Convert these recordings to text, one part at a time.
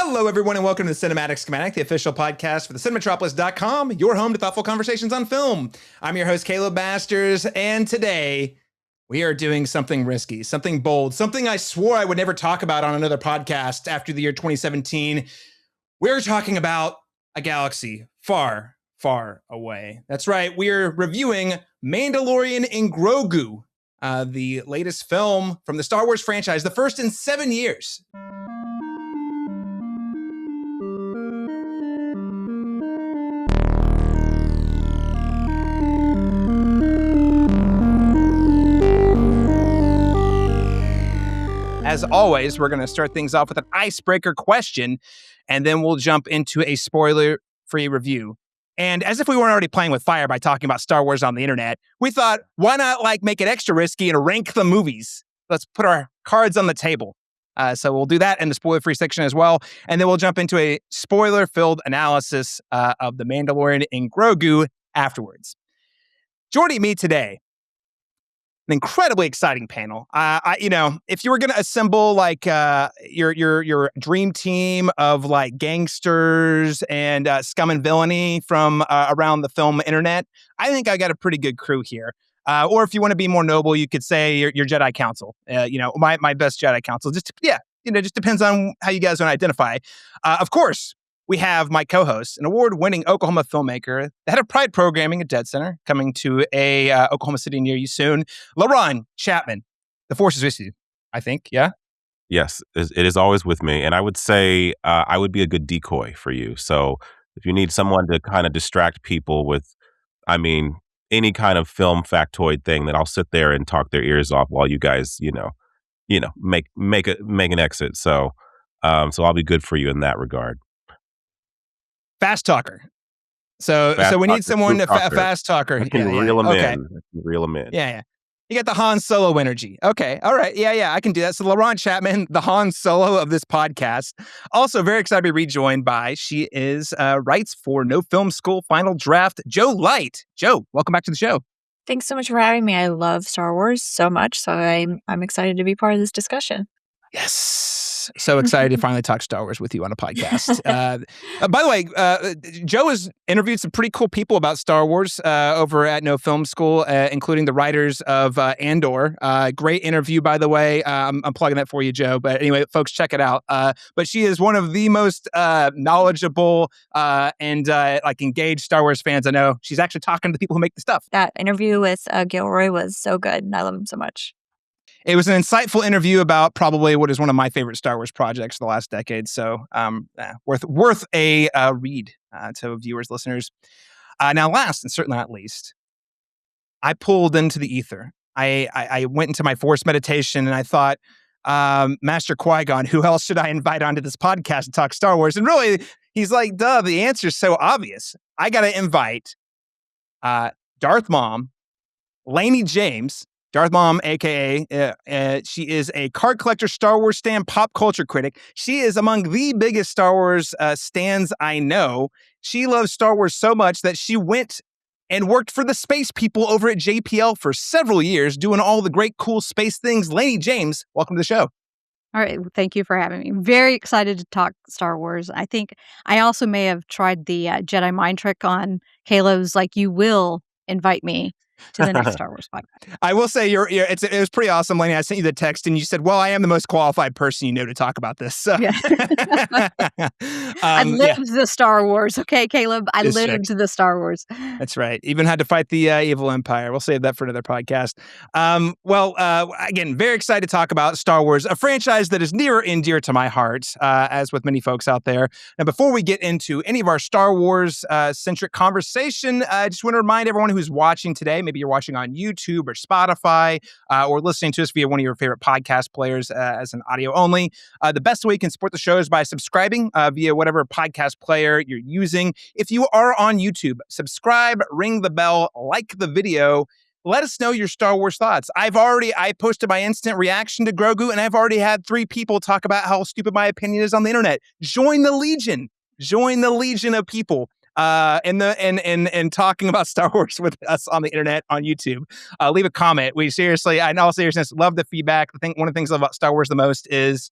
Hello, everyone, and welcome to the Cinematic Schematic, the official podcast for the Cinematropolis.com, your home to thoughtful conversations on film. I'm your host, Caleb Masters, and today we are doing something risky, something bold, something I swore I would never talk about on another podcast after the year 2017. We're talking about a galaxy far, far away. That's right, we're reviewing Mandalorian and Grogu, the latest film from the Star Wars franchise, the first in 7 years. As always, we're going to start things off with an icebreaker question, and then we'll jump into a spoiler-free review. And as if we weren't already playing with fire by talking about Star Wars on the internet, we thought, why not make it extra risky and rank the movies? Let's put our cards on the table. So we'll do that in the spoiler-free section as well, and then we'll jump into a spoiler-filled analysis of The Mandalorian and Grogu afterwards. Joining me today, an incredibly exciting panel. If you were going to assemble your dream team of gangsters and scum and villainy from around the film internet, I think I got a pretty good crew here. Or if you want to be more noble, you could say your Jedi Council. My best Jedi Council. Just depends on how you guys want to identify. Of course, we have my co-host, an award-winning Oklahoma filmmaker, the head of Pride Programming at Dead Center, coming to a Oklahoma city near you soon, Laron Chapman. The force is with you, I think, yeah? Yes, it is always with me. And I would say I would be a good decoy for you. So if you need someone to kind of distract people with, any kind of film factoid thing, then I'll sit there and talk their ears off while you guys, make an exit. So I'll be good for you in that regard. Fast talker. So we need someone to fast talker. I can reel them in. I can reel them in. Yeah. You got the Han Solo energy. Okay. All right. Yeah. I can do that. So Laron Chapman, the Han Solo of this podcast. Also very excited to be rejoined by, she is writes for No Film School Final Draft, Jo Light. Jo, welcome back to the show. Thanks so much for having me. I love Star Wars so much, so I'm excited to be part of this discussion. Yes. So excited to finally talk Star Wars with you on a podcast. By the way, Jo has interviewed some pretty cool people about Star Wars over at No Film School, including the writers of Andor. Great interview, by the way. I'm plugging that for you, Jo. But anyway, folks, check it out. But she is one of the most knowledgeable and engaged Star Wars fans I know. She's actually talking to the people who make the stuff. That interview with Gilroy was so good, and I love him so much. It was an insightful interview about probably what is one of my favorite Star Wars projects of the last decade. So worth a read to viewers, listeners. Now, last and certainly not least, I pulled into the ether. I went into my forced meditation and I thought, Master Qui-Gon, who else should I invite onto this podcast to talk Star Wars? And really, he's like, duh, the answer's so obvious. I got to invite Darth Maum, Lanie James. Darth Maum, a.k.a. She is a card collector, Star Wars stan, pop culture critic. She is among the biggest Star Wars stans I know. She loves Star Wars so much that she went and worked for the space people over at JPL for several years, doing all the great, cool space things. Lanie James, welcome to the show. All right. Thank you for having me. Very excited to talk Star Wars. I think I also may have tried the Jedi mind trick on Caleb's, you will invite me to the next Star Wars podcast. I will say it was pretty awesome, Lanie. I sent you the text and you said, well, I am the most qualified person you know to talk about this. So. Yeah. I lived the Star Wars. Okay, Caleb, I lived the Star Wars. That's right. Even had to fight the evil empire. We'll save that for another podcast. Again, very excited to talk about Star Wars, a franchise that is near and dear to my heart, as with many folks out there. And before we get into any of our Star Wars centric conversation, I just want to remind everyone who's watching today, maybe you're watching on YouTube or Spotify or listening to us via one of your favorite podcast players as an audio only. The best way you can support the show is by subscribing via whatever podcast player you're using. If you are on YouTube, subscribe, ring the bell, like the video. Let us know your Star Wars thoughts. I posted my instant reaction to Grogu, and I've already had 3 people talk about how stupid my opinion is on the internet. Join the legion. Join the legion of people. And talking about Star Wars with us on the internet on YouTube. Leave a comment. We seriously, in all seriousness, love the feedback. One of the things I love about Star Wars the most is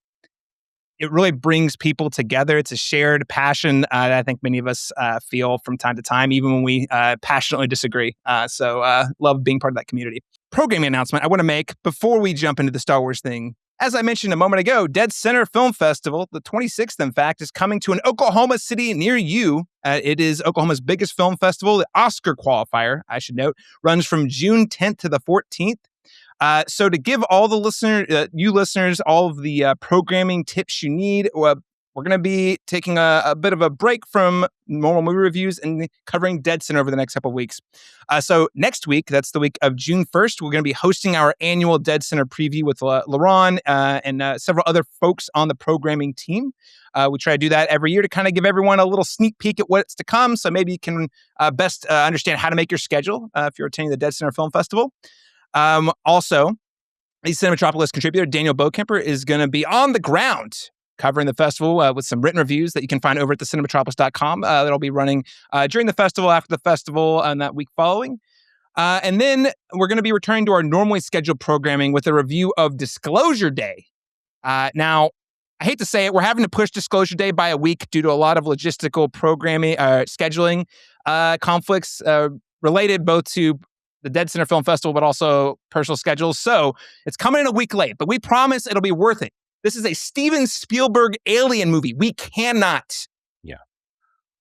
it really brings people together. It's a shared passion that I think many of us feel from time to time, even when we passionately disagree. So love being part of that community. Programming announcement I want to make before we jump into the Star Wars thing. As I mentioned a moment ago, Dead Center Film Festival, the 26th, in fact, is coming to an Oklahoma city near you. It is Oklahoma's biggest film festival. The Oscar qualifier, I should note, runs from June 10th to the 14th. So to give all the you listeners, all of the programming tips you need, we're going to be taking a bit of a break from normal movie reviews and covering Dead Center over the next couple of weeks. So next week, that's the week of June 1st, we're going to be hosting our annual Dead Center preview with Laron and several other folks on the programming team. We try to do that every year to kind of give everyone a little sneak peek at what's to come. So maybe you can best understand how to make your schedule if you're attending the Dead Center Film Festival. Also, a Cinematropolis contributor, Daniel Bokemper, is going to be on the ground covering the festival with some written reviews that you can find over at thecinematropolis.com. That'll be running during the festival, after the festival, and that week following. And then we're going to be returning to our normally scheduled programming with a review of Disclosure Day. Now, I hate to say it, we're having to push Disclosure Day by a week due to a lot of logistical programming, scheduling conflicts related both to the Dead Center Film Festival, but also personal schedules. So it's coming in a week late, but we promise it'll be worth it. This is a Steven Spielberg alien movie. We cannot. Yeah.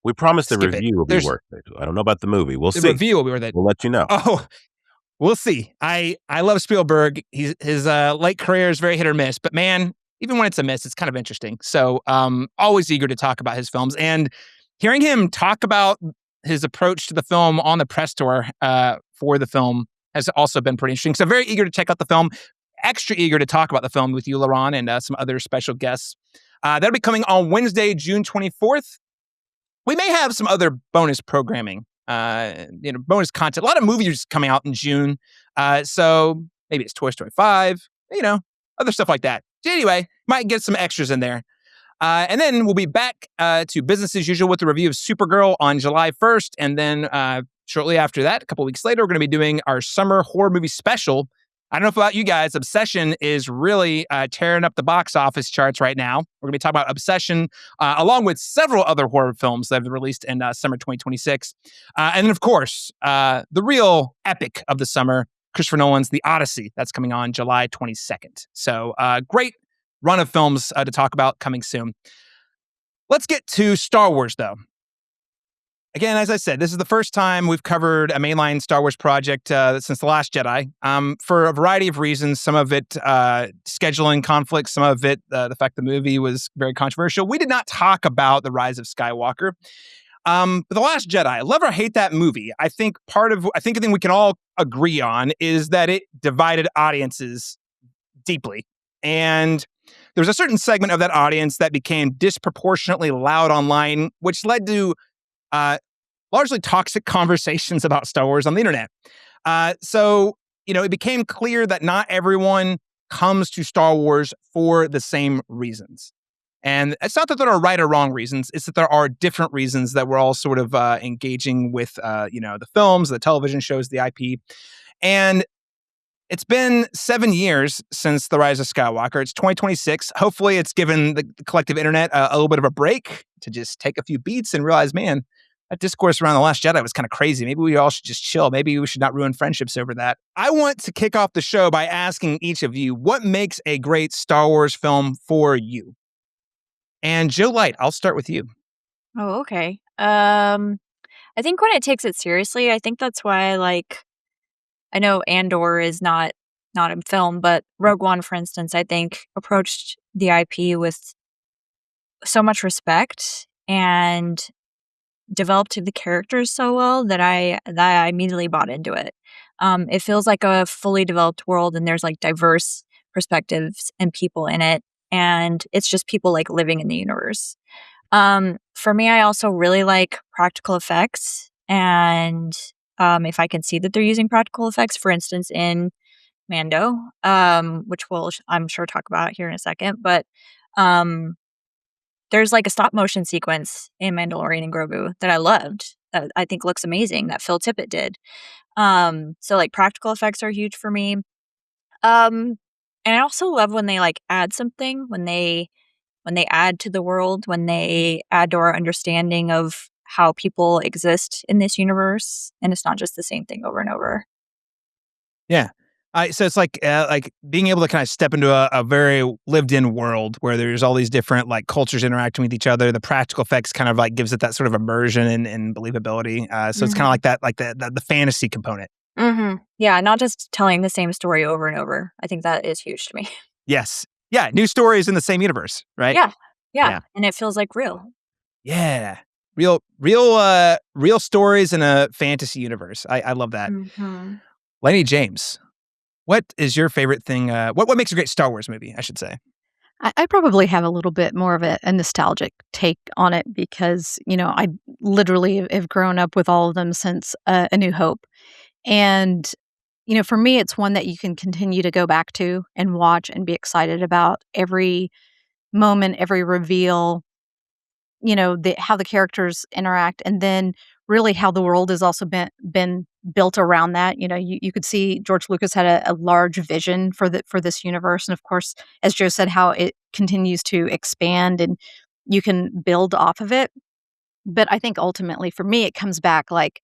We promise the skip review it. will be worth it. I don't know about the movie. We'll The see. review will be worth it. We'll let you know. Oh, we'll see. I love Spielberg. His late career is very hit or miss, but man, even when it's a miss, it's kind of interesting. So always eager to talk about his films. And hearing him talk about his approach to the film on the press tour for the film has also been pretty interesting. So very eager to check out the film. Extra eager to talk about the film with you, Laron, and some other special guests. That'll be coming on Wednesday, June 24th. We may have some other bonus programming, bonus content. A lot of movies coming out in June. So maybe it's Toy Story 5, other stuff like that. Anyway, might get some extras in there. And then we'll be back to business as usual with the review of Supergirl on July 1st. And then shortly after that, a couple weeks later, we're going to be doing our summer horror movie special. I don't know about you guys. Obsession is really tearing up the box office charts right now. We're going to be talking about Obsession along with several other horror films that have been released in summer 2026. And then, of course, the real epic of the summer, Christopher Nolan's The Odyssey. That's coming on July 22nd. So great run of films to talk about coming soon. Let's get to Star Wars, though. Again, as I said, this is the first time we've covered a mainline Star Wars project since The Last Jedi. For a variety of reasons, some of it scheduling conflicts, some of it the fact the movie was very controversial. We did not talk about The Rise of Skywalker. But The Last Jedi, love or hate that movie, I think the thing we can all agree on is that it divided audiences deeply. And there was a certain segment of that audience that became disproportionately loud online, which led to largely toxic conversations about Star Wars on the internet. So it became clear that not everyone comes to Star Wars for the same reasons. And it's not that there are right or wrong reasons. It's that there are different reasons that we're all sort of engaging with, the films, the television shows, the IP. And it's been 7 years since The Rise of Skywalker. It's 2026. Hopefully it's given the collective internet a little bit of a break to just take a few beats and realize, man, that discourse around The Last Jedi was kind of crazy. Maybe we all should just chill. Maybe we should not ruin friendships over that. I want to kick off the show by asking each of you, what makes a great Star Wars film for you? And Jo Light, I'll start with you. Oh, okay. I think when it takes it seriously, I think that's why I know Andor is not a film, but Rogue One, for instance, I think approached the IP with so much respect and developed the characters so well that I immediately bought into it. It feels like a fully developed world, and there's diverse perspectives and people in it, and it's just people living in the universe. For me, I also really like practical effects, and if I can see that they're using practical effects, for instance, in Mando, which we'll, I'm sure, talk about here in a second, but there's a stop motion sequence in Mandalorian and Grogu that I loved, that I think looks amazing, that Phil Tippett did. So practical effects are huge for me. And I also love when they add something, when they add to the world, when they add to our understanding of how people exist in this universe, and it's not just the same thing over and over. Yeah. So it's like being able to kind of step into a very lived-in world where there's all these different like cultures interacting with each other. The practical effects kind of like gives it that sort of immersion and believability. So it's kind of like that, like the fantasy component. Yeah, not just telling the same story over and over. I think that is huge to me. Yes. Yeah. New stories in the same universe, right? Yeah. And it feels like real. Yeah. Real stories in a fantasy universe. I love that. Lanie James, what is your favorite thing? What makes a great Star Wars movie, I should say? I probably have a little bit more of a nostalgic take on it because, I literally have grown up with all of them since A New Hope. And, for me, it's one that you can continue to go back to and watch and be excited about every moment, every reveal, how the characters interact, and then really how the world has also been built around that. You could see George Lucas had a large vision for this universe, and of course, as Joe said, how it continues to expand and you can build off of it. But I think ultimately, for me, it comes back like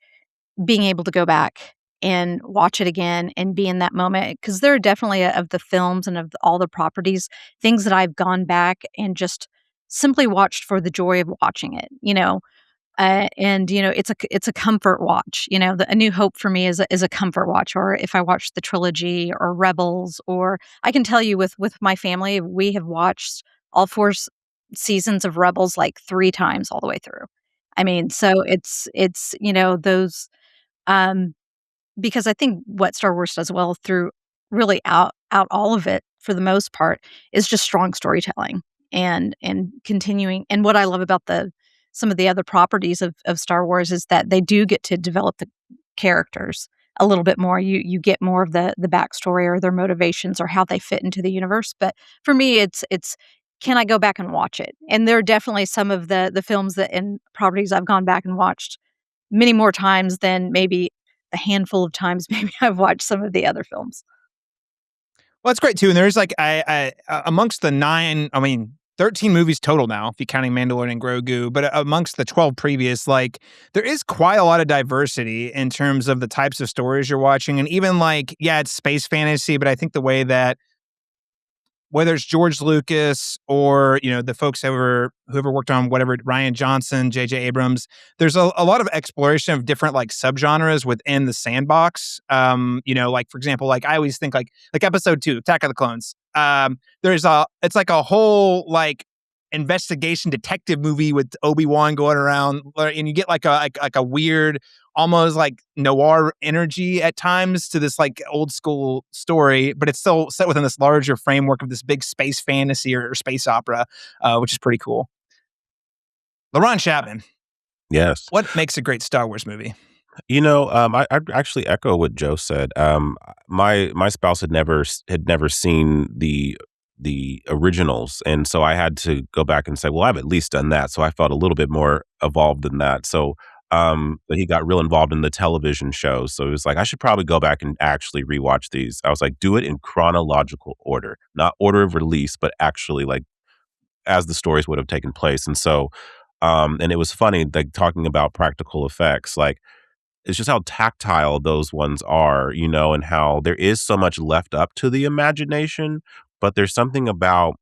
being able to go back and watch it again and be in that moment, because there are definitely of the films and of all the properties, things that I've gone back and just simply watched for the joy of watching it, and it's a comfort watch. A New Hope for me is a comfort watch. Or if I watch the trilogy or Rebels, or I can tell you with my family, we have watched all seasons of Rebels like 3 times all the way through. I mean, so it's those, because I think what Star Wars does well through really out all of it for the most part is just strong storytelling and continuing. And what I love about some of the other properties of Star Wars is that they do get to develop the characters a little bit more. You get more of the backstory or their motivations or how they fit into the universe. But for me, it's can I go back and watch it? And there are definitely some of the films and properties I've gone back and watched many more times than maybe a handful of times maybe I've watched some of the other films. Well, it's great too. And there's like amongst the 13 movies total now, if you're counting Mandalorian and Grogu, but amongst the 12 previous, like there is quite a lot of diversity in terms of the types of stories you're watching. And even like, yeah, it's space fantasy, but I think the way that whether it's George Lucas or, the folks whoever worked on whatever, Ryan Johnson, J.J. Abrams, there's a lot of exploration of different like subgenres within the sandbox. Like for example, like I always think like episode 2, Attack of the Clones. It's like a whole like investigation detective movie with Obi-Wan going around, and you get like a weird, almost like noir energy at times to this like old school story, but it's still set within this larger framework of this big space fantasy or space opera, which is pretty cool. Laron Chapman. Yes. What makes a great Star Wars movie? I'd actually echo what Joe said. My spouse had never seen the originals, and so I had to go back and say, well, I've at least done that. So I felt a little bit more evolved in that. So, but he got real involved in the television shows. So he was like, I should probably go back and actually rewatch these. I was like, do it in chronological order, not order of release, but actually like as the stories would have taken place. And so, and it was funny, like talking about practical effects, like it's just how tactile those ones are, and how there is so much left up to the imagination, but there's something about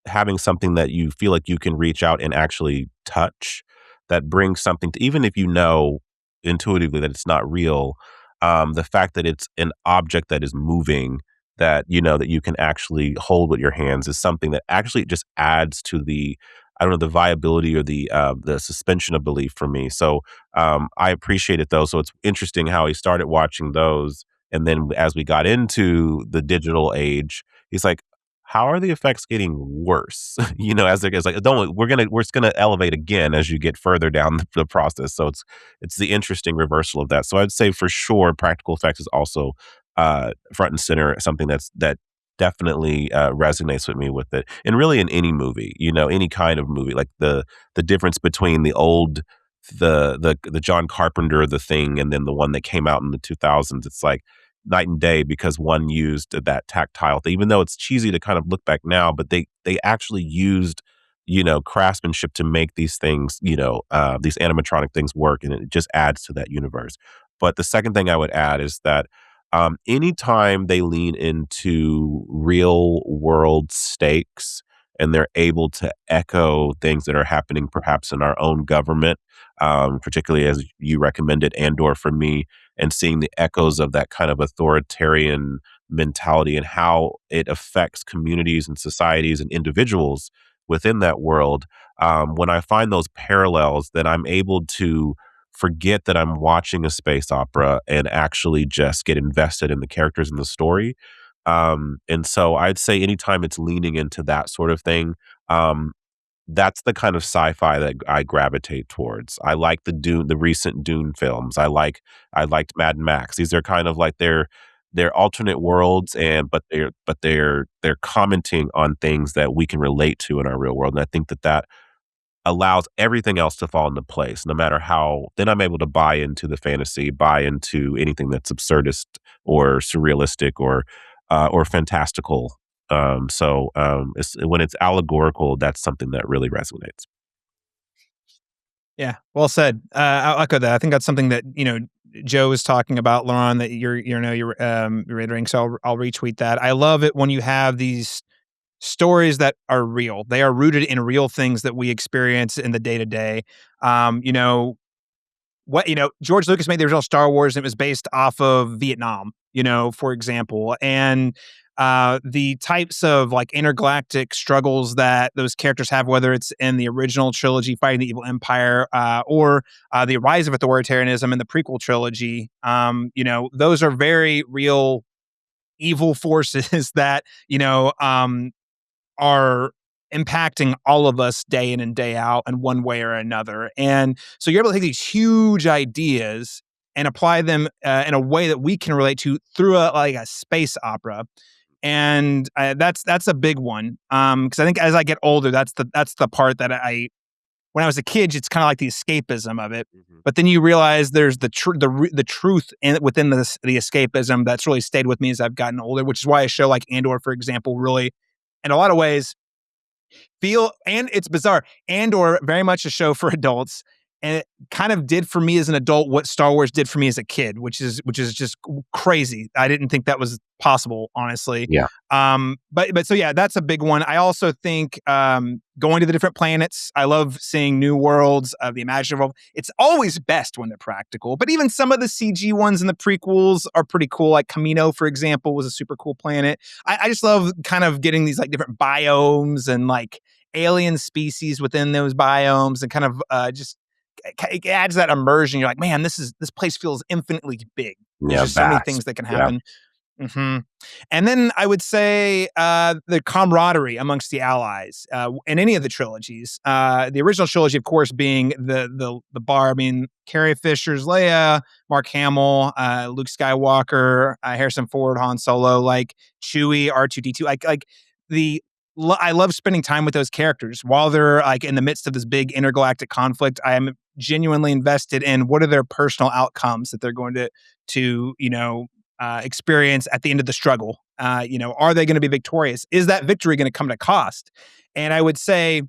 having something that you feel like you can reach out and actually touch that brings something to, even if you know intuitively that it's not real, the fact that it's an object that is moving, that that you can actually hold with your hands, is something that actually just adds to the, I don't know, the viability or the suspension of belief for me. So I appreciate it though. So it's interesting how he started watching those, and then as we got into the digital age, he's like, how are the effects getting worse? As there is like, we're just gonna elevate again as you get further down the process. So it's the interesting reversal of that. So I'd say for sure, practical effects is also front and center, something that definitely resonates with me with it. And really in any movie, any kind of movie, like the difference between the old, the John Carpenter, The Thing, and then the one that came out in the 2000s, it's like night and day, because one used that tactile thing, even though it's cheesy to kind of look back now, but they actually used craftsmanship to make these things, these animatronic things work, and it just adds to that universe. But the second thing I would add is that anytime they lean into real world stakes and they're able to echo things that are happening perhaps in our own government, particularly as you recommended Andor for me, and seeing the echoes of that kind of authoritarian mentality and how it affects communities and societies and individuals within that world. When I find those parallels, then I'm able to forget that I'm watching a space opera and actually just get invested in the characters and the story. And so I'd say anytime it's leaning into that sort of thing, that's the kind of sci-fi that I gravitate towards. I like the recent Dune films. I liked Mad Max. These are kind of like they're alternate worlds, but they're commenting on things that we can relate to in our real world. And I think that allows everything else to fall into place, no matter how. Then I'm able to buy into the fantasy, buy into anything that's absurdist or surrealistic or fantastical. When it's allegorical, that's something that really resonates. Yeah, well said. I'll echo that. I think that's something that Joe was talking about, Laron, that you're reiterating. So I'll retweet that. I love it when you have these stories that are real. They are rooted in real things that we experience in the day to day. George Lucas made the original Star Wars, and it was based off of Vietnam, for example, and the types of like intergalactic struggles that those characters have, whether it's in the original trilogy fighting the evil empire, or the rise of authoritarianism in the prequel trilogy, those are very real evil forces that are impacting all of us day in and day out in one way or another. And so you're able to take these huge ideas and apply them in a way that we can relate to through a space opera. And that's a big one, because I think as I get older, that's the part that when I was a kid, it's kind of like the escapism of it. Mm-hmm. But then you realize there's the truth within the escapism that's really stayed with me as I've gotten older, which is why a show like Andor, for example, really, in a lot of ways, and it's bizarre. Andor, very much a show for adults, and it kind of did for me as an adult what Star Wars did for me as a kid, which is just crazy. I didn't think that was possible, honestly. Yeah. But so yeah, that's a big one. I also think going to the different planets. I love seeing new worlds of the imaginable. It's always best when they're practical, but even some of the CG ones in the prequels are pretty cool. Like Camino, for example, was a super cool planet. I just love kind of getting these like different biomes and like alien species within those biomes, and kind of just it adds that immersion. You're like, man, this place feels infinitely big. There's just so many things that can happen. Yeah. Mm-hmm. And then I would say the camaraderie amongst the allies in any of the trilogies. The original trilogy, of course, being the bar. I mean, Carrie Fisher's Leia, Mark Hamill, Luke Skywalker, Harrison Ford, Han Solo, like Chewie, R2-D2, I love spending time with those characters while they're like in the midst of this big intergalactic conflict. I am genuinely invested in what are their personal outcomes that they're going to experience at the end of the struggle. Are they going to be victorious? Is that victory going to come at a cost? And I would say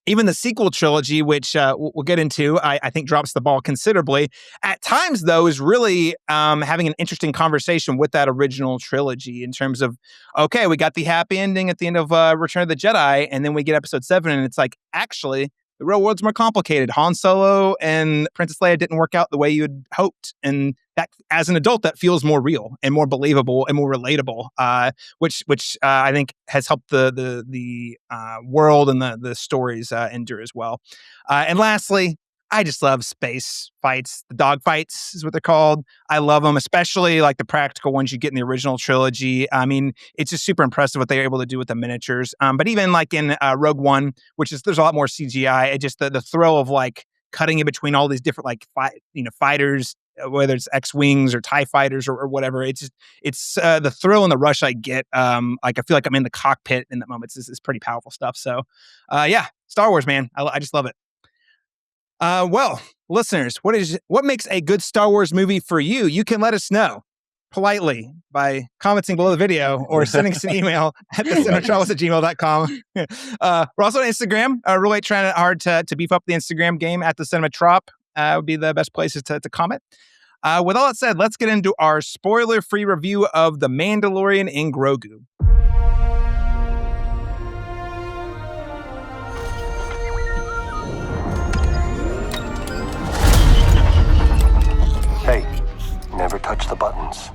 even the sequel trilogy, which we'll get into, I think drops the ball considerably. At times, though, is really having an interesting conversation with that original trilogy in terms of, okay, we got the happy ending at the end of Return of the Jedi, and then we get Episode 7, and it's like, actually, the real world's more complicated. Han Solo and Princess Leia didn't work out the way you had hoped, and that, as an adult, that feels more real and more believable and more relatable, which I think has helped the world and the stories endure as well. And lastly, I just love space fights. The dog fights is what they're called. I love them, especially like the practical ones you get in the original trilogy. I mean, it's just super impressive what they're able to do with the miniatures. But even like in Rogue One, there's a lot more CGI. It just the thrill of like cutting in between all these different like fighters, whether it's X-Wings or TIE fighters or whatever. It's the thrill and the rush I get. Like I feel like I'm in the cockpit in that moment. It's pretty powerful stuff. So yeah, Star Wars, man. I just love it. Well, listeners, what makes a good Star Wars movie for you? You can let us know. politely by commenting below the video or sending us an email at thecinematropolis@gmail.com. We're also on Instagram. Really trying hard to beef up the Instagram game at the Cinematrop. Would be the best places to comment. With all that said, let's get into our spoiler-free review of The Mandalorian and Grogu. Hey, never touch the buttons.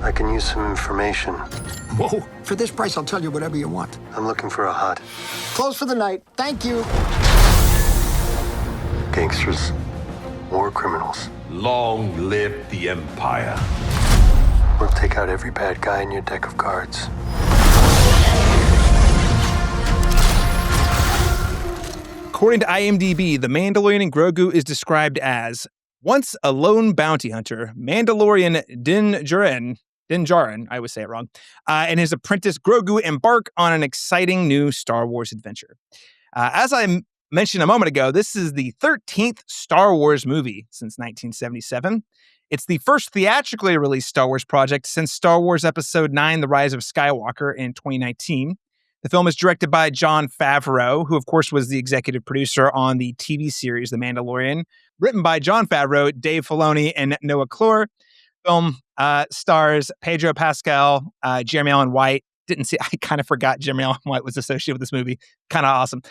I can use some information. Whoa, for this price, I'll tell you whatever you want. I'm looking for a hut. Close for the night. Thank you. Gangsters, war criminals. Long live the Empire. We'll take out every bad guy in your deck of cards. According to IMDb, The Mandalorian and Grogu is described as once a lone bounty hunter, Mandalorian Din Djarin, I would say it wrong, and his apprentice Grogu embark on an exciting new Star Wars adventure. As I mentioned a moment ago, this is the 13th Star Wars movie since 1977. It's the first theatrically released Star Wars project since Star Wars Episode 9, The Rise of Skywalker in 2019. The film is directed by Jon Favreau, who, of course, was the executive producer on the TV series The Mandalorian. Written by Jon Favreau, Dave Filoni, and Noah Clore. Film stars Pedro Pascal, Jeremy Allen White. I kind of forgot Jeremy Allen White was associated with this movie. Kind of awesome.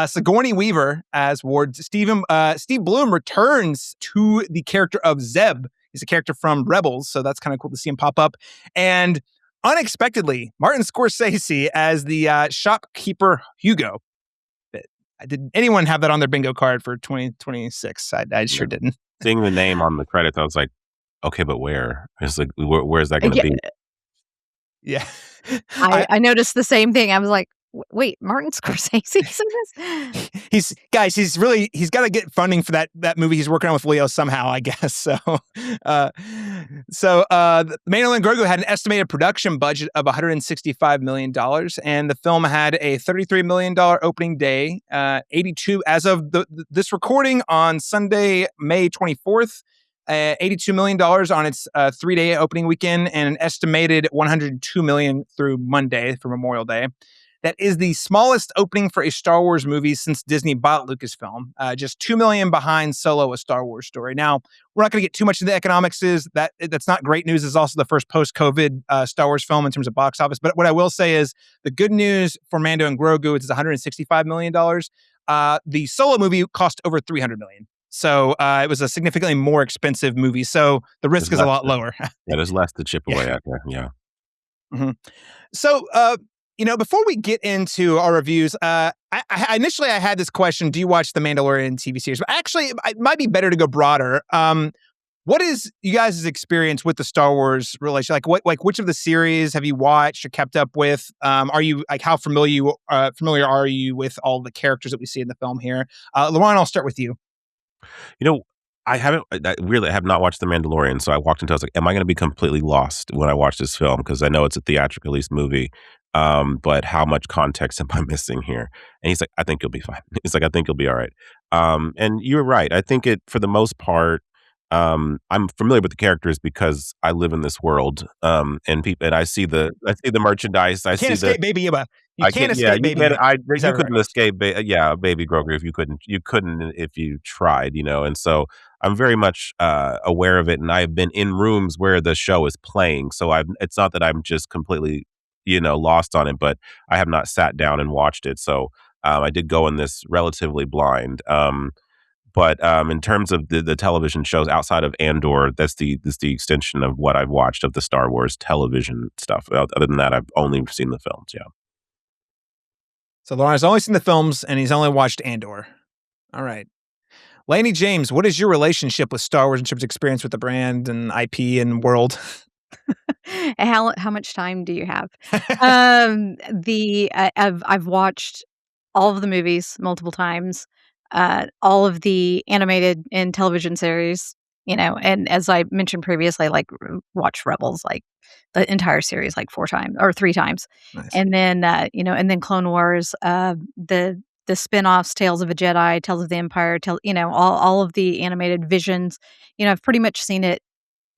Sigourney Weaver as Ward. Steve Bloom returns to the character of Zeb. He's a character from Rebels, so that's kind of cool to see him pop up. And unexpectedly, Martin Scorsese as the shopkeeper Hugo. Did anyone have that on their bingo card for 2026? I sure didn't. Seeing the name on the credits, I was like, okay, but where? It's like, where's that going to be? Yeah. I noticed the same thing. I was like, wait, Martin Scorsese's in this? He's got to get funding for that movie he's working on with Leo somehow, I guess. So Mandalorian and Grogu had an estimated production budget of $165 million, and the film had a $33 million opening day, 82 as of this recording on Sunday, May 24th. $82 million on its 3-day opening weekend, and an estimated $102 million through Monday for Memorial Day. That is the smallest opening for a Star Wars movie since Disney bought Lucasfilm. Just $2 million behind Solo: A Star Wars Story. Now, we're not going to get too much into the economics. That's not great news. It's also the first post-COVID Star Wars film in terms of box office. But what I will say is the good news for Mando and Grogu is $165 million. The Solo movie cost over $300 million. So it was a significantly more expensive movie. So the risk is a lot lower. Yeah, there's less to chip away at there. Yeah. Mm-hmm. So, before we get into our reviews, initially I had this question: do you watch the Mandalorian TV series? But actually, it might be better to go broader. What is you guys' experience with the Star Wars relation? Which of the series have you watched or kept up with? Are you how familiar are you with all the characters that we see in the film here? Laron, I'll start with you. I have not watched The Mandalorian, so I walked into it, I was like, am I going to be completely lost when I watch this film? Because I know it's a theatrical release movie, but how much context am I missing here? And he's like, I think you'll be fine. He's like, I think you'll be all right. And you're right. I think for the most part, I'm familiar with the characters because I live in this world, and I see the merchandise. You can't escape Baby Yoda. You can't escape Baby Yoda. You couldn't escape, Baby Grogu. If you couldn't if you tried, And so I'm very much aware of it, and I've been in rooms where the show is playing. So it's not that I'm just completely, lost on it, but I have not sat down and watched it. So I did go in this relatively blind. But in terms of the television shows outside of Andor, that's the extension of what I've watched of the Star Wars television stuff. Other than that, I've only seen the films. Yeah. So Lauren's only seen the films, and he's only watched Andor. All right. Lanie James, what is your relationship with Star Wars in terms of experience with the brand and IP and world? How much time do you have? I've watched all of the movies multiple times. All of the animated and television series, and as I mentioned previously, watched Rebels, the entire series, 4 times or 3 times. Nice. And then, and then Clone Wars, the the spin-offs, Tales of a Jedi, Tales of the Empire, all of the animated Visions. I've pretty much seen it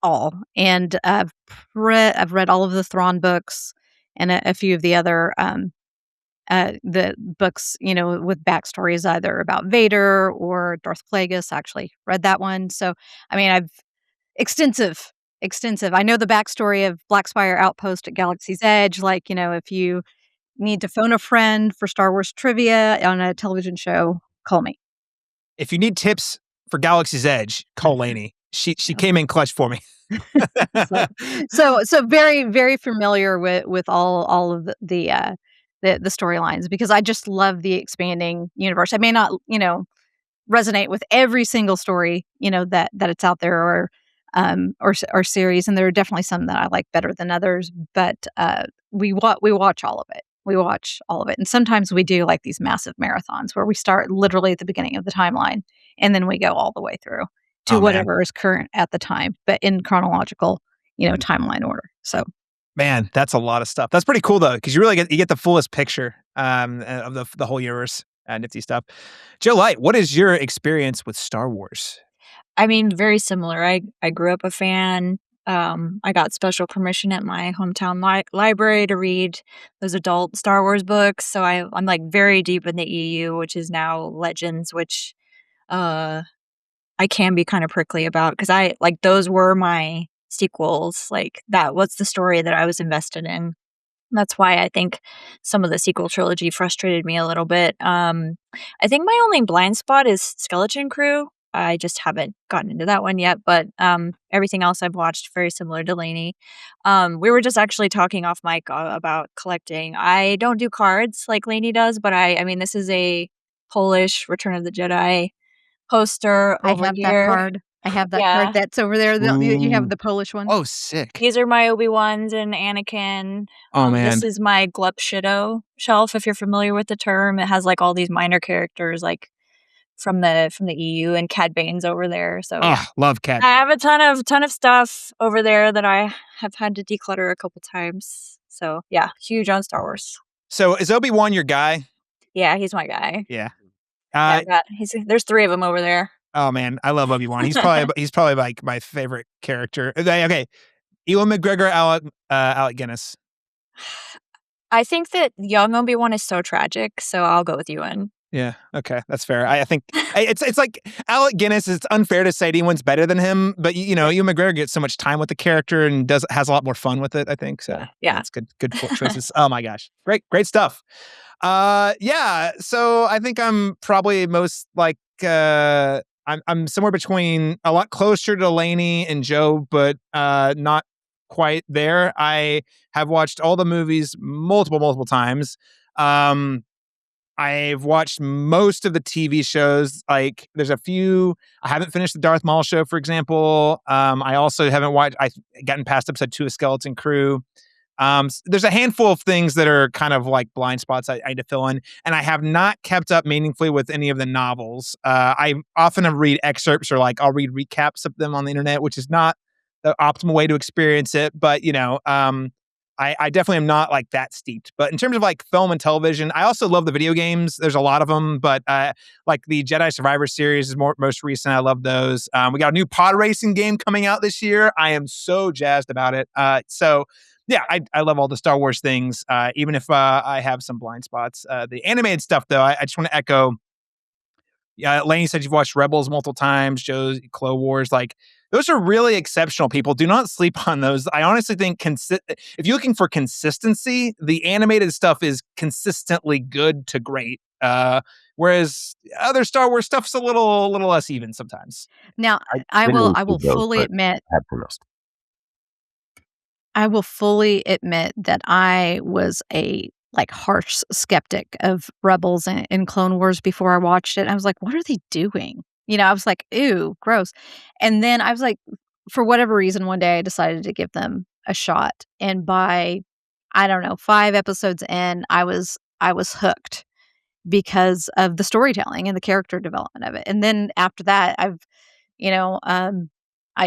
all, and I've read all of the Thrawn books and a few of the other the books, with backstories either about Vader or Darth Plagueis. I actually read that one, so I mean, I've extensive. I know the backstory of Black Spire Outpost at Galaxy's Edge. Like, if you need to phone a friend for Star Wars trivia on a television show, call me. If you need tips for Galaxy's Edge, call Lanie. She came in clutch for me. so very, very familiar with all of the storylines, because I just love the expanding universe. I may not, resonate with every single story, that it's out there, or series, and there are definitely some that I like better than others. But we watch all of it. And sometimes we do like these massive marathons where we start literally at the beginning of the timeline, and then we go all the way through to whatever is current at the time, but in chronological, timeline order. So, man, that's a lot of stuff. That's pretty cool though, because you really get the fullest picture of the whole universe. Nifty stuff. Jo Light, what is your experience with Star Wars? I mean, very similar. I grew up a fan. I got special permission at my hometown library to read those adult Star Wars books. So I'm like very deep in the EU, which is now Legends, which I can be kind of prickly about, because those were my sequels. Like, that was the story that I was invested in. That's why I think some of the sequel trilogy frustrated me a little bit. I think my only blind spot is Skeleton Crew. I just haven't gotten into that one yet, but everything else I've watched very similar to Lanie. We were just actually talking off mic about collecting. I don't do cards like Lanie does, but I mean, this is a Polish Return of the Jedi poster over I have here. that card. I have that card that's over there. You have the Polish one. Oh, sick. These are my Obi-Wans and Anakin. Oh, man. This is my Glup Shido shelf, if you're familiar with the term. It has like all these minor characters like from the EU, and Cad Bane's over there. So yeah. Love Cad. I have a ton of stuff over there that I have had to declutter a couple times. So yeah, huge on Star Wars. So is Obi-Wan your guy? Yeah, he's my guy. Yeah. There's 3 of them over there. Oh man, I love Obi-Wan. He's probably like my favorite character. Okay, Ewan McGregor, Alec Guinness. I think that young Obi-Wan is so tragic, so I'll go with Ewan. Yeah, okay, that's fair. I think it's like Alec Guinness. It's unfair to say anyone's better than him, but Ewan McGregor gets so much time with the character and has a lot more fun with it. I think so. Yeah, it's good choices. Oh my gosh, great stuff. Yeah. So I think I'm probably most like I'm somewhere between a lot closer to Lanie and Jo, but not quite there. I have watched all the movies multiple times. I've watched most of the TV shows. Like, there's a few. I haven't finished the Darth Maul show, for example. I also haven't watched. I've gotten past episode 2 of Skeleton Crew. There's a handful of things that are kind of like blind spots I need to fill in, and I have not kept up meaningfully with any of the novels. I often read excerpts, or like I'll read recaps of them on the internet, which is not the optimal way to experience it. But I definitely am not like that steeped. But in terms of like film and television, I also love the video games. There's a lot of them, but like the Jedi Survivor series is most recent. I love those. We got a new pod racing game coming out this year. I am so jazzed about it. So yeah, I love all the Star Wars things, even if I have some blind spots. The animated stuff, though, I just want to echo. Yeah, Lanie said you've watched Rebels multiple times, Joe's Clone Wars. Like, those are really exceptional, people. Do not sleep on those. I honestly think if you're looking for consistency, the animated stuff is consistently good to great. Whereas other Star Wars stuff's a little less even sometimes. Now, I will fully admit that I was a harsh skeptic of Rebels and Clone Wars before I watched it. I was like, what are they doing? I was like, ew, gross. And then I was like, for whatever reason, one day I decided to give them a shot. And by, I don't know, 5 episodes in, I was hooked because of the storytelling and the character development of it. And then after that, I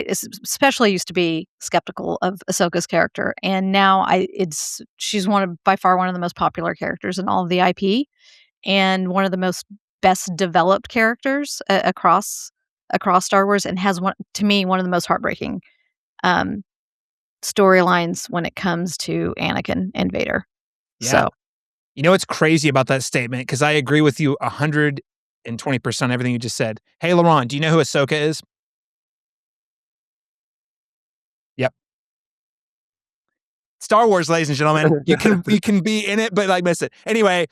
especially used to be skeptical of Ahsoka's character, and now she's by far one of the most popular characters in all of the IP. and one of the most best developed characters across Star Wars, and has one of the most heartbreaking storylines when it comes to Anakin and Vader. Yeah. So, you know what's crazy about that statement? Because I agree with you 120% everything you just said. Hey, Laron, do you know who Ahsoka is? Yep. Star Wars, ladies and gentlemen. You can be in it, but like miss it. Anyway,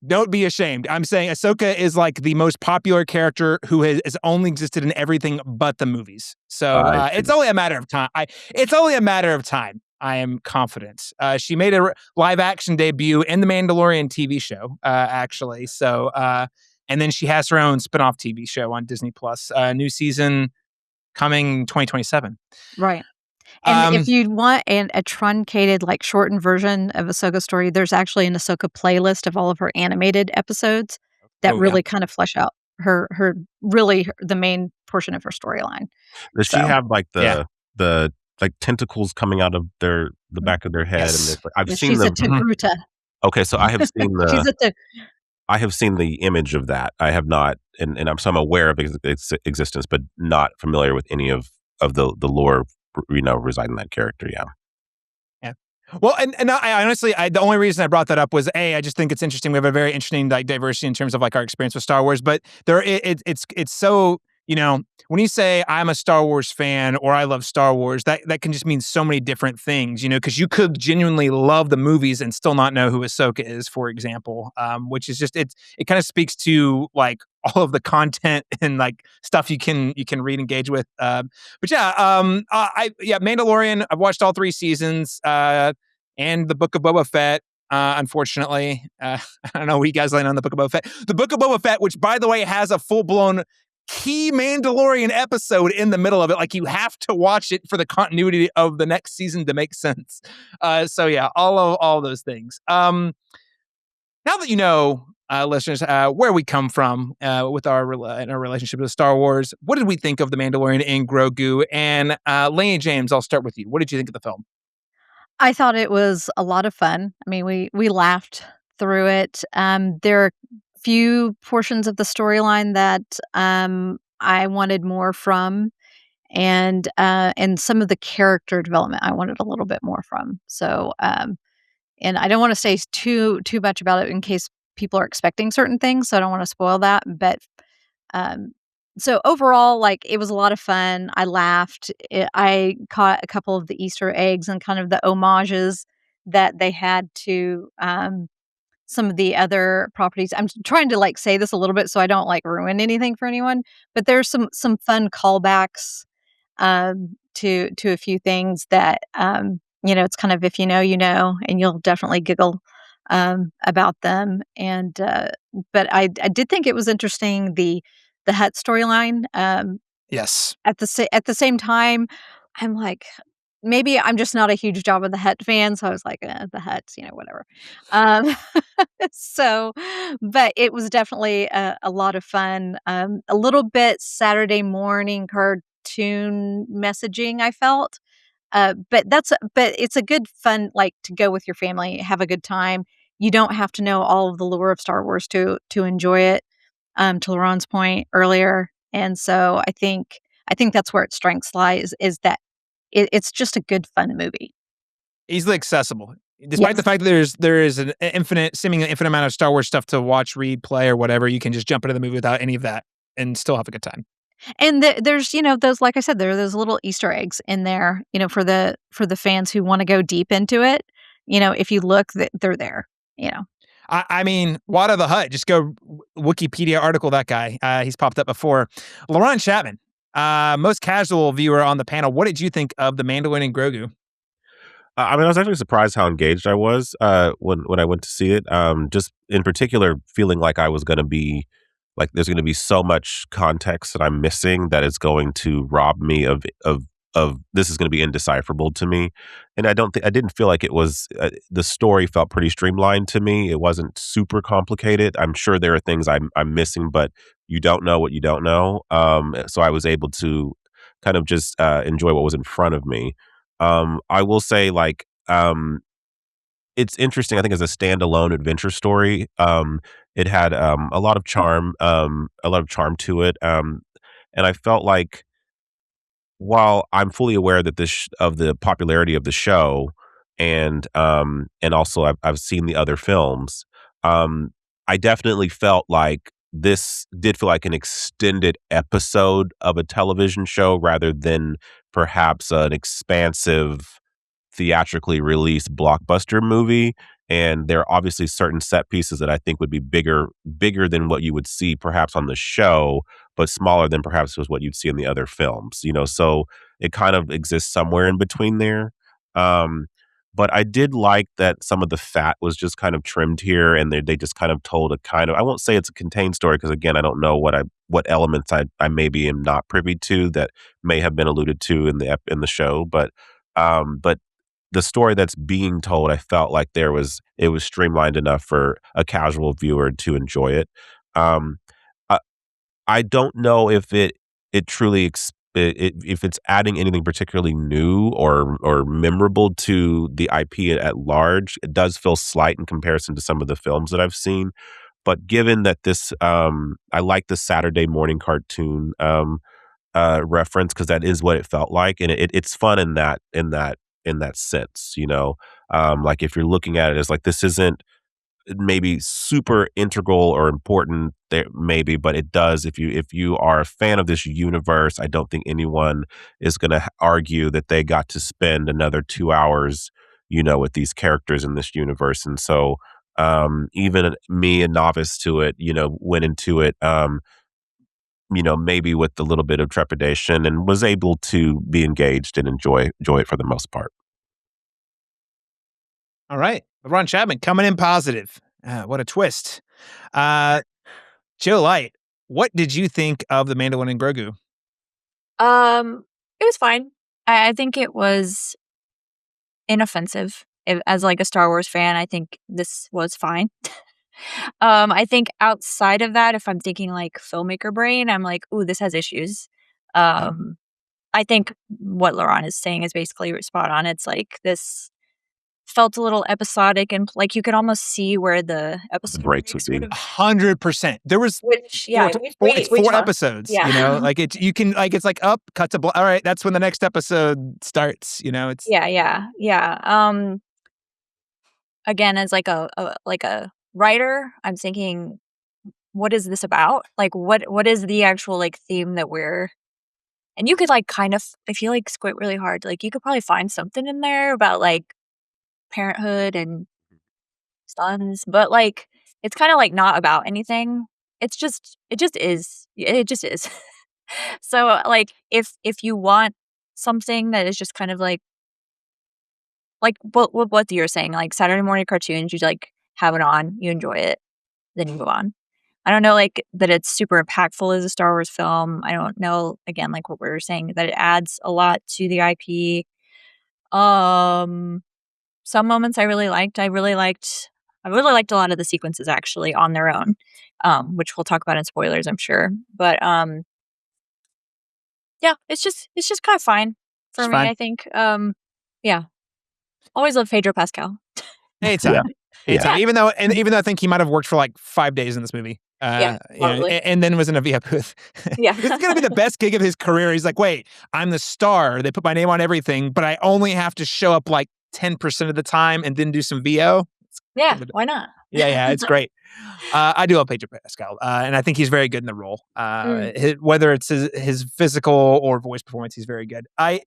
don't be ashamed. I'm saying Ahsoka is like the most popular character who has only existed in everything but the movies. So it's only a matter of time. It's only a matter of time. I am confident. She made a live action debut in the Mandalorian TV show, actually. So, and then she has her own spinoff TV show on Disney Plus. New season coming 2027. right. And if you want a truncated, like shortened version of Ahsoka's story, there's actually an Ahsoka playlist of all of her animated episodes that really kind of flesh out the main portion of her storyline. Does she have like the like tentacles coming out of the back of their head? Yes. And I've seen she's them. a Togruta. Okay, so I have seen I have seen the image of that. I have not, and I'm aware of its existence, but not familiar with any of the lore, residing in that character. Yeah. Yeah. Well, and I honestly, the only reason I brought that up was I just think it's interesting. We have a very interesting like diversity in terms of like our experience with Star Wars, but it's so, when you say I'm a Star Wars fan or I love Star Wars, that can just mean so many different things, because you could genuinely love the movies and still not know who Ahsoka is, for example, which is just, it kind of speaks to like all of the content and like stuff you can read, engage with. But Mandalorian, I've watched all 3 seasons, and the Book of Boba Fett. Unfortunately, I don't know where you guys land on the Book of Boba Fett. The Book of Boba Fett, which by the way has a full-blown key Mandalorian episode in the middle of it. Like you have to watch it for the continuity of the next season to make sense. So yeah, all those things. Now that you know, listeners, where we come from with our relationship with Star Wars, what did we think of The Mandalorian and Grogu? And Lanie James, I'll start with you. What did you think of the film? I thought it was a lot of fun. I mean, we laughed through it. There are few portions of the storyline that I wanted more from, and some of the character development I wanted a little bit more from. So, and I don't want to say too much about it in case people are expecting certain things, so I don't want to spoil that. But so overall, like it was a lot of fun. I laughed. I caught a couple of the Easter eggs and kind of the homages that they had to some of the other properties. I'm trying to like say this a little bit so I don't like ruin anything for anyone, but there's some fun callbacks to a few things that it's kind of if you know, and you'll definitely giggle about them. And but I did think it was interesting the Hutt storyline. Yes. At the same time, I'm like, maybe I'm just not a huge Jabba the Hutt fan, so I was like, the Hutts, whatever. So, but it was definitely a lot of fun. A little bit Saturday morning cartoon messaging, I felt. But it's a good fun, like to go with your family, have a good time. You don't have to know all of the lore of Star Wars to enjoy it. To Laron's point earlier, and so I think that's where its strengths lies is that it's just a good fun movie, easily accessible, despite the fact that there is an seemingly infinite amount of Star Wars stuff to watch, read, play, or whatever. You can just jump into the movie without any of that and still have a good time. And there's those, like I said, there are those little Easter eggs in there, for the fans who want to go deep into it. If you look, they're there. I mean, Wada the Hutt, just go Wikipedia article that guy. He's popped up before. Laron Chapman, most casual viewer on the panel. What did you think of The Mandalorian and Grogu? I mean, I was actually surprised how engaged I was when I went to see it. Just in particular, feeling like I was going to be like there's going to be so much context that I'm missing that it's going to rob me of this is going to be indecipherable to me. And I didn't feel like it was the story felt pretty streamlined to me. It wasn't super complicated. I'm sure there are things I'm missing, but you don't know what you don't know. So I was able to kind of just enjoy what was in front of me. I will say, like, it's interesting. I think as a standalone adventure story, it had a lot of charm, to it, and I felt like while I'm fully aware that of the popularity of the show, and also I've seen the other films, um, I definitely felt like this did feel like an extended episode of a television show rather than perhaps an expansive theatrically released blockbuster movie. And there are obviously certain set pieces that I think would be bigger than what you would see perhaps on the show, but smaller than perhaps was what you'd see in the other films. So it kind of exists somewhere in between there. Um, but I did like that some of the fat was just kind of trimmed here, and they just kind of told a kind of, I won't say it's a contained story because again I don't know what elements I maybe am not privy to that may have been alluded to in the show, but the story that's being told, I felt like it was streamlined enough for a casual viewer to enjoy it. Um, I, I don't know if it truly if it's adding anything particularly new or memorable to the IP at large. It does feel slight in comparison to some of the films that I've seen. But given that I like the Saturday morning cartoon reference because that is what it felt like, and it's fun in that sense. Like if you're looking at it as like this isn't maybe super integral or important there maybe, but it does if you are a fan of this universe. I don't think anyone is going to argue that they got to spend another 2 hours with these characters in this universe. And so even me, a novice to it, went into it maybe with a little bit of trepidation and was able to be engaged and enjoy it for the most part. All right. Ron Chapman coming in positive. What a twist. Jo Light, what did you think of The Mandalorian and Grogu? It was fine. I think it was inoffensive. As like a Star Wars fan, I think this was fine. I think outside of that, if I'm thinking like filmmaker brain, I'm like, ooh, this has issues. I think what Laron is saying is basically spot on. It's like this felt a little episodic and like you could almost see where the episode breaks would be 100%. There was four episodes. Yeah. Like it's like up, cut to all right. That's when the next episode starts. It's yeah. Again, as like a writer, I'm thinking, what is this about? Like, what is the actual like theme that we're? And you could like kind of, if you like squint really hard, like you could probably find something in there about like parenthood and sons, but like it's kind of like not about anything. It just is. It just is. So like if you want something that is just kind of like what you're saying, like Saturday morning cartoons, you like have it on, you enjoy it, then you move on. I don't know like that it's super impactful as a Star Wars film. I don't know, again, like what we were saying, that it adds a lot to the IP. Some moments I really liked. I really liked a lot of the sequences actually on their own, which we'll talk about in spoilers, I'm sure. But yeah, it's just kind of fine for me. Fine. I think. Yeah, always love Pedro Pascal. Anytime. Even though I think he might have worked for like 5 days in this movie. And then was in a VIP booth. Yeah. This is going to be the best gig of his career. He's like, wait, I'm the star. They put my name on everything, but I only have to show up like 10% of the time and then do some VO. Yeah, why not? Yeah, it's great. I do love Pedro Pascal, and I think he's very good in the role. Whether it's his physical or voice performance, he's very good. I'm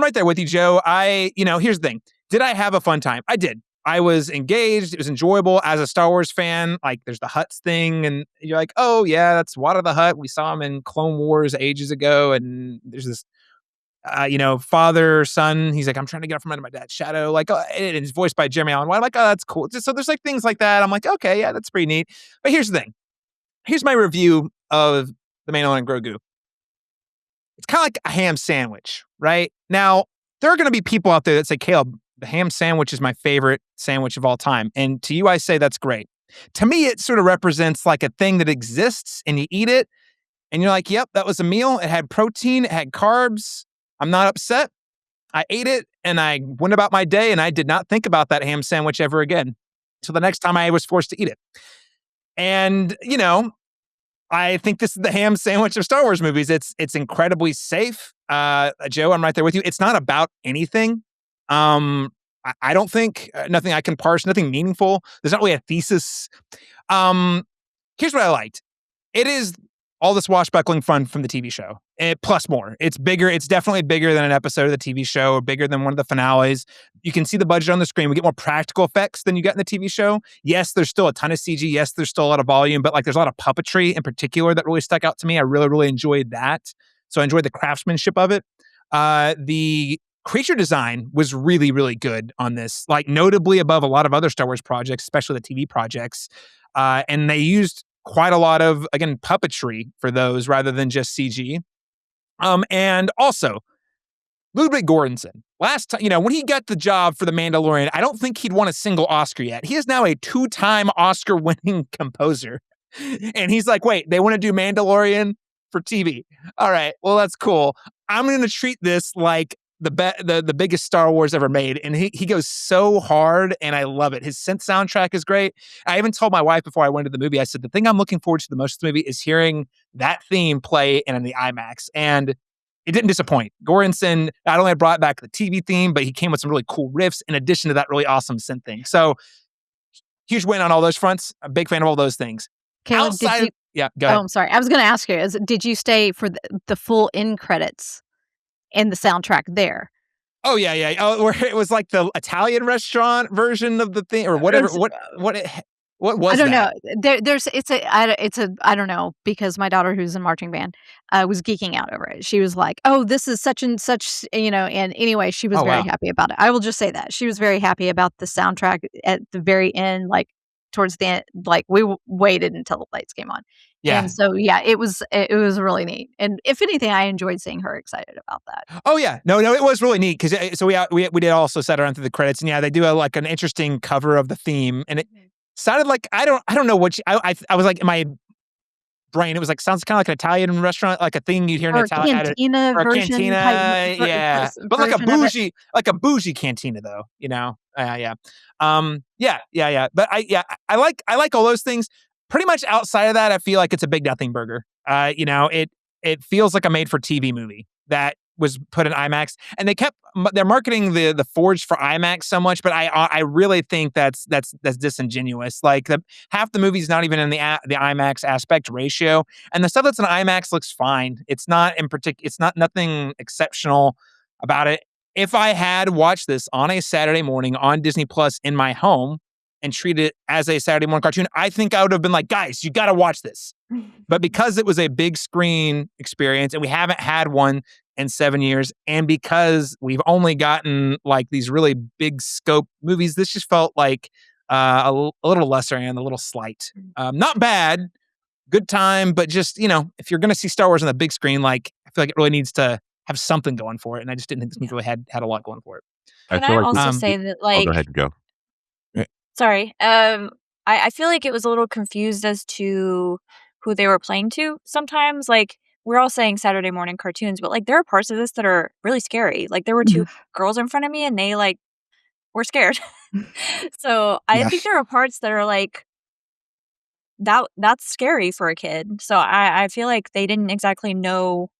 right there with you, Joe. Here's the thing. Did I have a fun time? I did. I was engaged. It was enjoyable as a Star Wars fan. Like, there's the Hutts thing, and you're like, oh yeah, that's Wada the Hutt. We saw him in Clone Wars ages ago, and there's this. Father, son, he's like, I'm trying to get out from under my dad's shadow. Like, and it's voiced by Jeremy Allen White. I'm like, oh, that's cool. So there's like things like that. I'm like, okay, yeah, that's pretty neat. But here's the thing. Here's my review of The Mandalorian and Grogu. It's kind of like a ham sandwich, right? Now, there are going to be people out there that say, Caleb, the ham sandwich is my favorite sandwich of all time. And to you, I say that's great. To me, it sort of represents like a thing that exists and you eat it and you're like, yep, that was a meal. It had protein. It had carbs. I'm not upset. I ate it and I went about my day, and I did not think about that ham sandwich ever again. So the next time I was forced to eat it. And, I think this is the ham sandwich of Star Wars movies. It's incredibly safe. Joe, I'm right there with you. It's not about anything. I don't think nothing I can parse, nothing meaningful. There's not really a thesis. Here's what I liked. It is all the swashbuckling fun from the TV show, plus more. It's bigger. It's definitely bigger than an episode of the TV show, or bigger than one of the finales. You can see the budget on the screen. We get more practical effects than you get in the TV show. Yes, there's still a ton of CG. Yes, there's still a lot of volume, but there's a lot of puppetry in particular that really stuck out to me. I really, really enjoyed that. So I enjoyed the craftsmanship of it. The creature design was really, really good on this, notably above a lot of other Star Wars projects, especially the TV projects. And they used quite a lot of, again, puppetry for those rather than just CG. And also, Ludwig Göransson, last time, when he got the job for The Mandalorian, I don't think he'd won a single Oscar yet. He is now a 2-time Oscar-winning composer. And he's like, wait, they want to do Mandalorian for TV. All right, well, that's cool. I'm going to treat this like the biggest Star Wars ever made. And he goes so hard, and I love it. His synth soundtrack is great. I even told my wife before I went to the movie, I said, the thing I'm looking forward to the most of the movie is hearing that theme play in the IMAX. And it didn't disappoint. Göransson not only brought back the TV theme, but he came with some really cool riffs in addition to that really awesome synth thing. So huge win on all those fronts. I'm a big fan of all those things. Caleb, yeah, go ahead. Oh, I'm sorry. I was going to ask you, did you stay for the full end credits and the soundtrack there? Oh, yeah. Oh, where it was like the Italian restaurant version of the thing, or whatever. What was I don't that? know. I don't know, because my daughter, who's in marching band, was geeking out over it. She was like, "Oh, this is such and such," and anyway, she was very happy about it. I will just say that she was very happy about the soundtrack at the very end, towards the end. We waited until the lights came on. Yeah. And so, it was really neat. And if anything, I enjoyed seeing her excited about that. Oh yeah, no, it was really neat because we did also set around through the credits, and they do an interesting cover of the theme, and it sounded like I don't know what I was like in my brain. It was sounds kind of like an Italian restaurant, like a thing you'd hear in Italian, cantina or a version, cantina, yeah, but like a bougie cantina though, yeah. But I like all those things. Pretty much outside of that, I feel like it's a big nothing burger. It feels like a made-for-TV movie that was put in IMAX, and they're marketing the Forge for IMAX so much, but I really think that's disingenuous. Half the movie's not even in the IMAX aspect ratio, and the stuff that's in IMAX looks fine. It's not nothing exceptional about it. If I had watched this on a Saturday morning on Disney Plus in my home and treat it as a Saturday morning cartoon, I think I would have been like, guys, you got to watch this. But because it was a big screen experience, and we haven't had one in 7 years, and because we've only gotten these really big scope movies, this just felt like a little lesser and a little slight. Not bad, good time, but just, if you're going to see Star Wars on the big screen, I feel like it really needs to have something going for it. And I just didn't think this movie really had a lot going for it. Can I also say that, go ahead and go. Sorry. I feel like it was a little confused as to who they were playing to sometimes. We're all saying Saturday morning cartoons, but there are parts of this that are really scary. There were 2 girls in front of me, and they were scared. So I think there are parts that are that's scary for a kid. So I feel like they didn't exactly know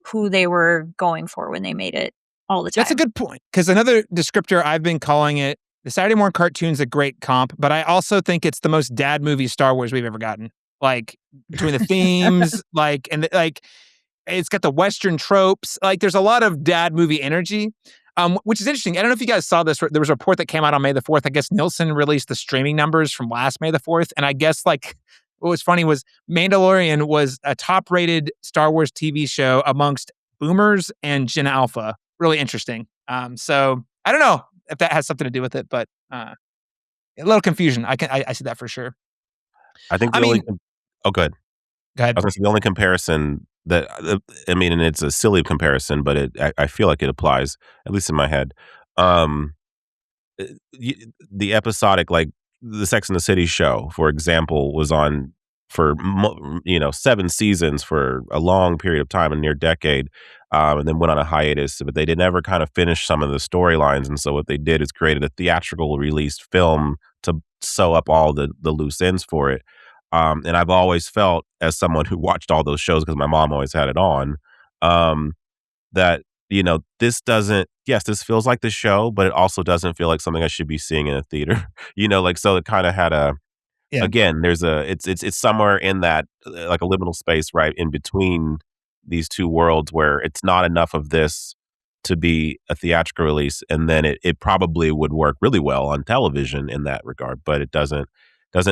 who they were going for when they made it all the time. That's a good point, because another descriptor I've been calling it, the Saturday morning cartoon's a great comp, but I also think it's the most dad movie Star Wars we've ever gotten. Between the themes, it's got the Western tropes. There's a lot of dad movie energy, which is interesting. I don't know if you guys saw this. There was a report that came out on May the 4th. I guess Nielsen released the streaming numbers from last May the 4th. And I guess what was funny was Mandalorian was a top-rated Star Wars TV show amongst boomers and Gen Alpha. Really interesting. So I don't know if that has something to do with it, but a little confusion. I see that for sure. I think go ahead. Go ahead. I was gonna say the only comparison that and it's a silly comparison, but I feel like it applies, at least in my head. The episodic, the Sex and the City show, for example, was on for 7 seasons for a long period of time, a near decade, and then went on a hiatus. But they did never kind of finish some of the storylines, and so what they did is created a theatrical released film to sew up all the loose ends for it. And I've always felt, as someone who watched all those shows because my mom always had it on, that this doesn't. Yes, this feels like the show, but it also doesn't feel like something I should be seeing in a theater. So it kind of had a. Yeah. Again, there's it's somewhere in that like a liminal space right in between these two worlds where it's not enough of this to be a theatrical release, and then it probably would work really well on television in that regard, but it doesn't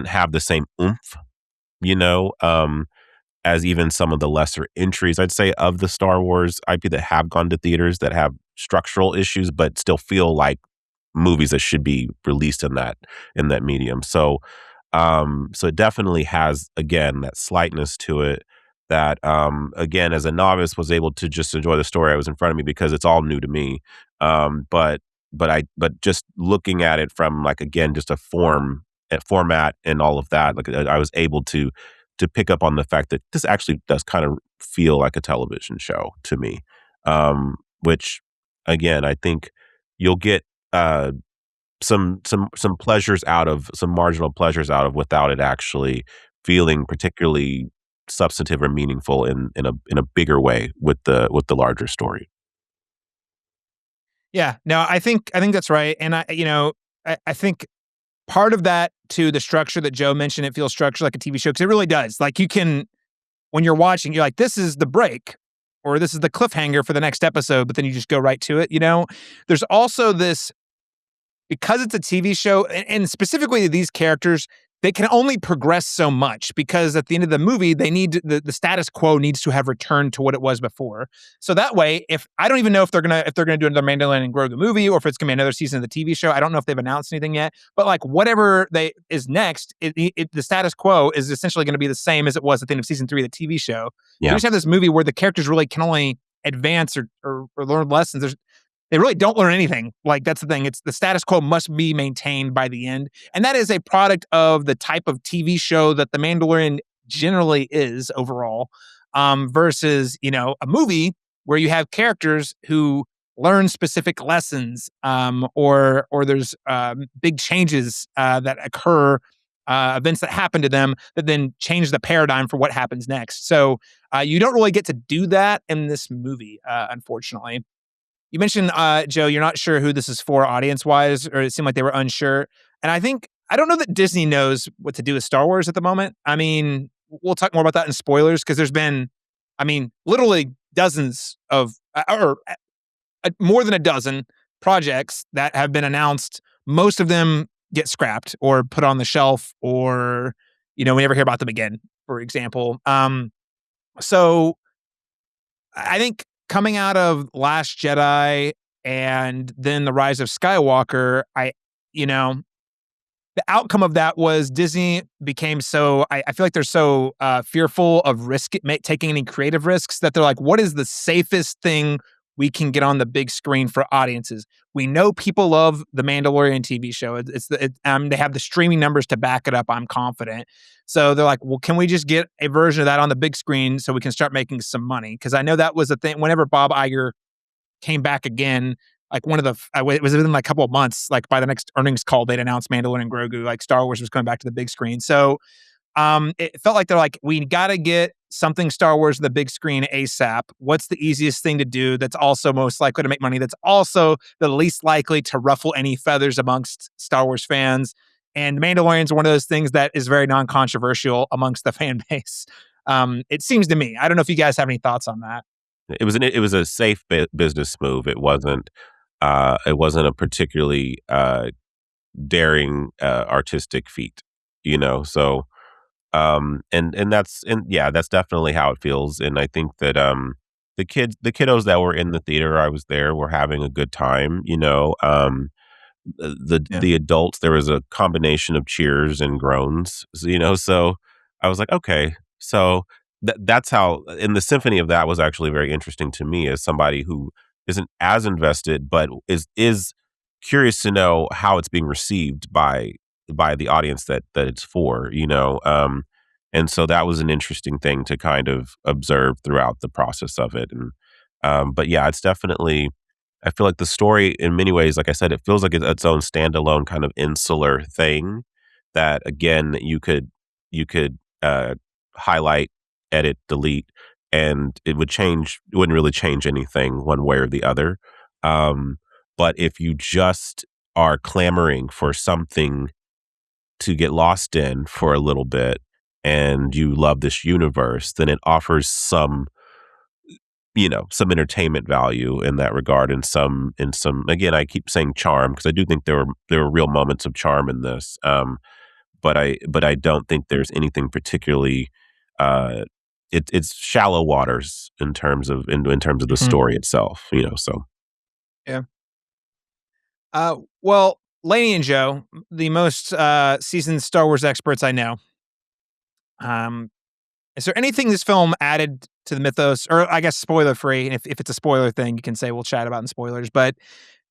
have the same oomph, as even some of the lesser entries, I'd say, of the Star Wars IP that have gone to theaters that have structural issues, but still feel like movies that should be released in that medium. So it definitely has, again, that slightness to it that, again, as a novice was able to just enjoy the story that was in front of me because it's all new to me. But just looking at it from like, again, just a format and all of that, like I was able to pick up on the fact that this actually does kind of feel like a television show to me. Which again, I think you'll get, some pleasures out of some marginal pleasures out of without it actually feeling particularly substantive or meaningful in a bigger way with the larger story. Yeah, no, I think that's right. And I think part of that to the structure that Joe mentioned, it feels structured like a TV show because it really does. Like when you're watching, you're like, this is the break or this is the cliffhanger for the next episode, but then you just go right to it. There's also this, because it's a TV show, and specifically these characters, they can only progress so much because at the end of the movie, they need the status quo needs to have returned to what it was before. So that way, if I don't even know if they're gonna do another Mandalorian and Grogu movie or if it's gonna be another season of the TV show, I don't know if they've announced anything yet. But like whatever is next, the status quo is essentially going to be the same as it was at the end of season 3 of the TV show. Yeah. You just have this movie where the characters really can only advance or learn lessons. They really don't learn anything. Like, that's the thing. It's the status quo must be maintained by the end. And that is a product of the type of TV show that The Mandalorian generally is overall, versus, a movie where you have characters who learn specific lessons, or there's big changes that occur, events that happen to them that then change the paradigm for what happens next. So you don't really get to do that in this movie, unfortunately. You mentioned, Joe, you're not sure who this is for audience-wise, or it seemed like they were unsure. And I don't know that Disney knows what to do with Star Wars at the moment. I mean, we'll talk more about that in spoilers, because there's been, literally dozens of, more than a dozen projects that have been announced. Most of them get scrapped or put on the shelf, or, we never hear about them again, for example. So I think coming out of Last Jedi and then the Rise of Skywalker, the outcome of that was Disney became so, I feel like they're so fearful of taking any creative risks, that they're like, what is the safest thing we can get on the big screen for audiences? We know people love the Mandalorian TV show. They have the streaming numbers to back it up, I'm confident. So they're like, well, can we just get a version of that on the big screen so we can start making some money? Because I know that was the thing. Whenever Bob Iger came back again, like it was within like a couple of months, like by the next earnings call, they'd announced Mandalorian and Grogu, like Star Wars was coming back to the big screen. So it felt like they're like, we got to get something Star Wars to the big screen ASAP. What's the easiest thing to do that's also most likely to make money, that's also the least likely to ruffle any feathers amongst Star Wars fans? And Mandalorian's one of those things that is very non-controversial amongst the fan base. It seems to me. I don't know if you guys have any thoughts on that. It was a safe business move. It wasn't a particularly daring artistic feat, So that's definitely how it feels. And I think that the kiddos that were in the theater, I was there, were having a good time. The adults, there was a combination of cheers and groans. So I was like, okay, so that's how. And the symphony of that was actually very interesting to me as somebody who isn't as invested, but is curious to know how it's being received by the audience that it's for. And so that was an interesting thing to kind of observe throughout the process of it. And but yeah, it's definitely, I feel like the story in many ways, like I said, it feels like it's its own standalone kind of insular thing that again you could highlight, edit, delete, and it wouldn't really change anything one way or the other. But if you just are clamoring for something to get lost in for a little bit and you love this universe, then it offers some some entertainment value in that regard, and some again, I keep saying charm because I do think there were real moments of charm in this. But I don't think there's anything particularly it's shallow waters in terms of in terms of the story itself, so Yeah. Well, Lanie and Joe, the most seasoned Star Wars experts I know. Is there anything this film added to the mythos, or I guess spoiler free? And if it's a spoiler thing, you can say we'll chat about in spoilers. But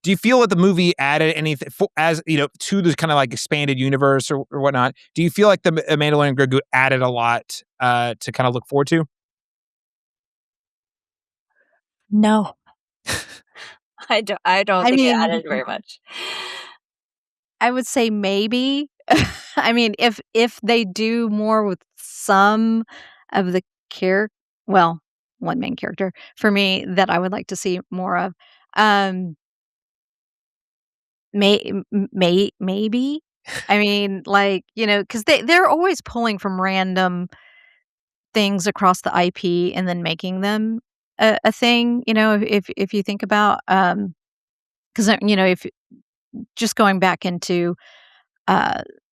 do you feel that the movie added anything to the kind of like expanded universe or whatnot? Do you feel like the Mandalorian and Grogu added a lot to kind of look forward to? No, I don't. I don't I think it mean, added very much. I would say maybe. I mean, if they do more with some of the one main character for me that I would like to see more of. Um, maybe. I mean, like, because they're always pulling from random things across the IP and then making them a thing. If you think about, because if just going back into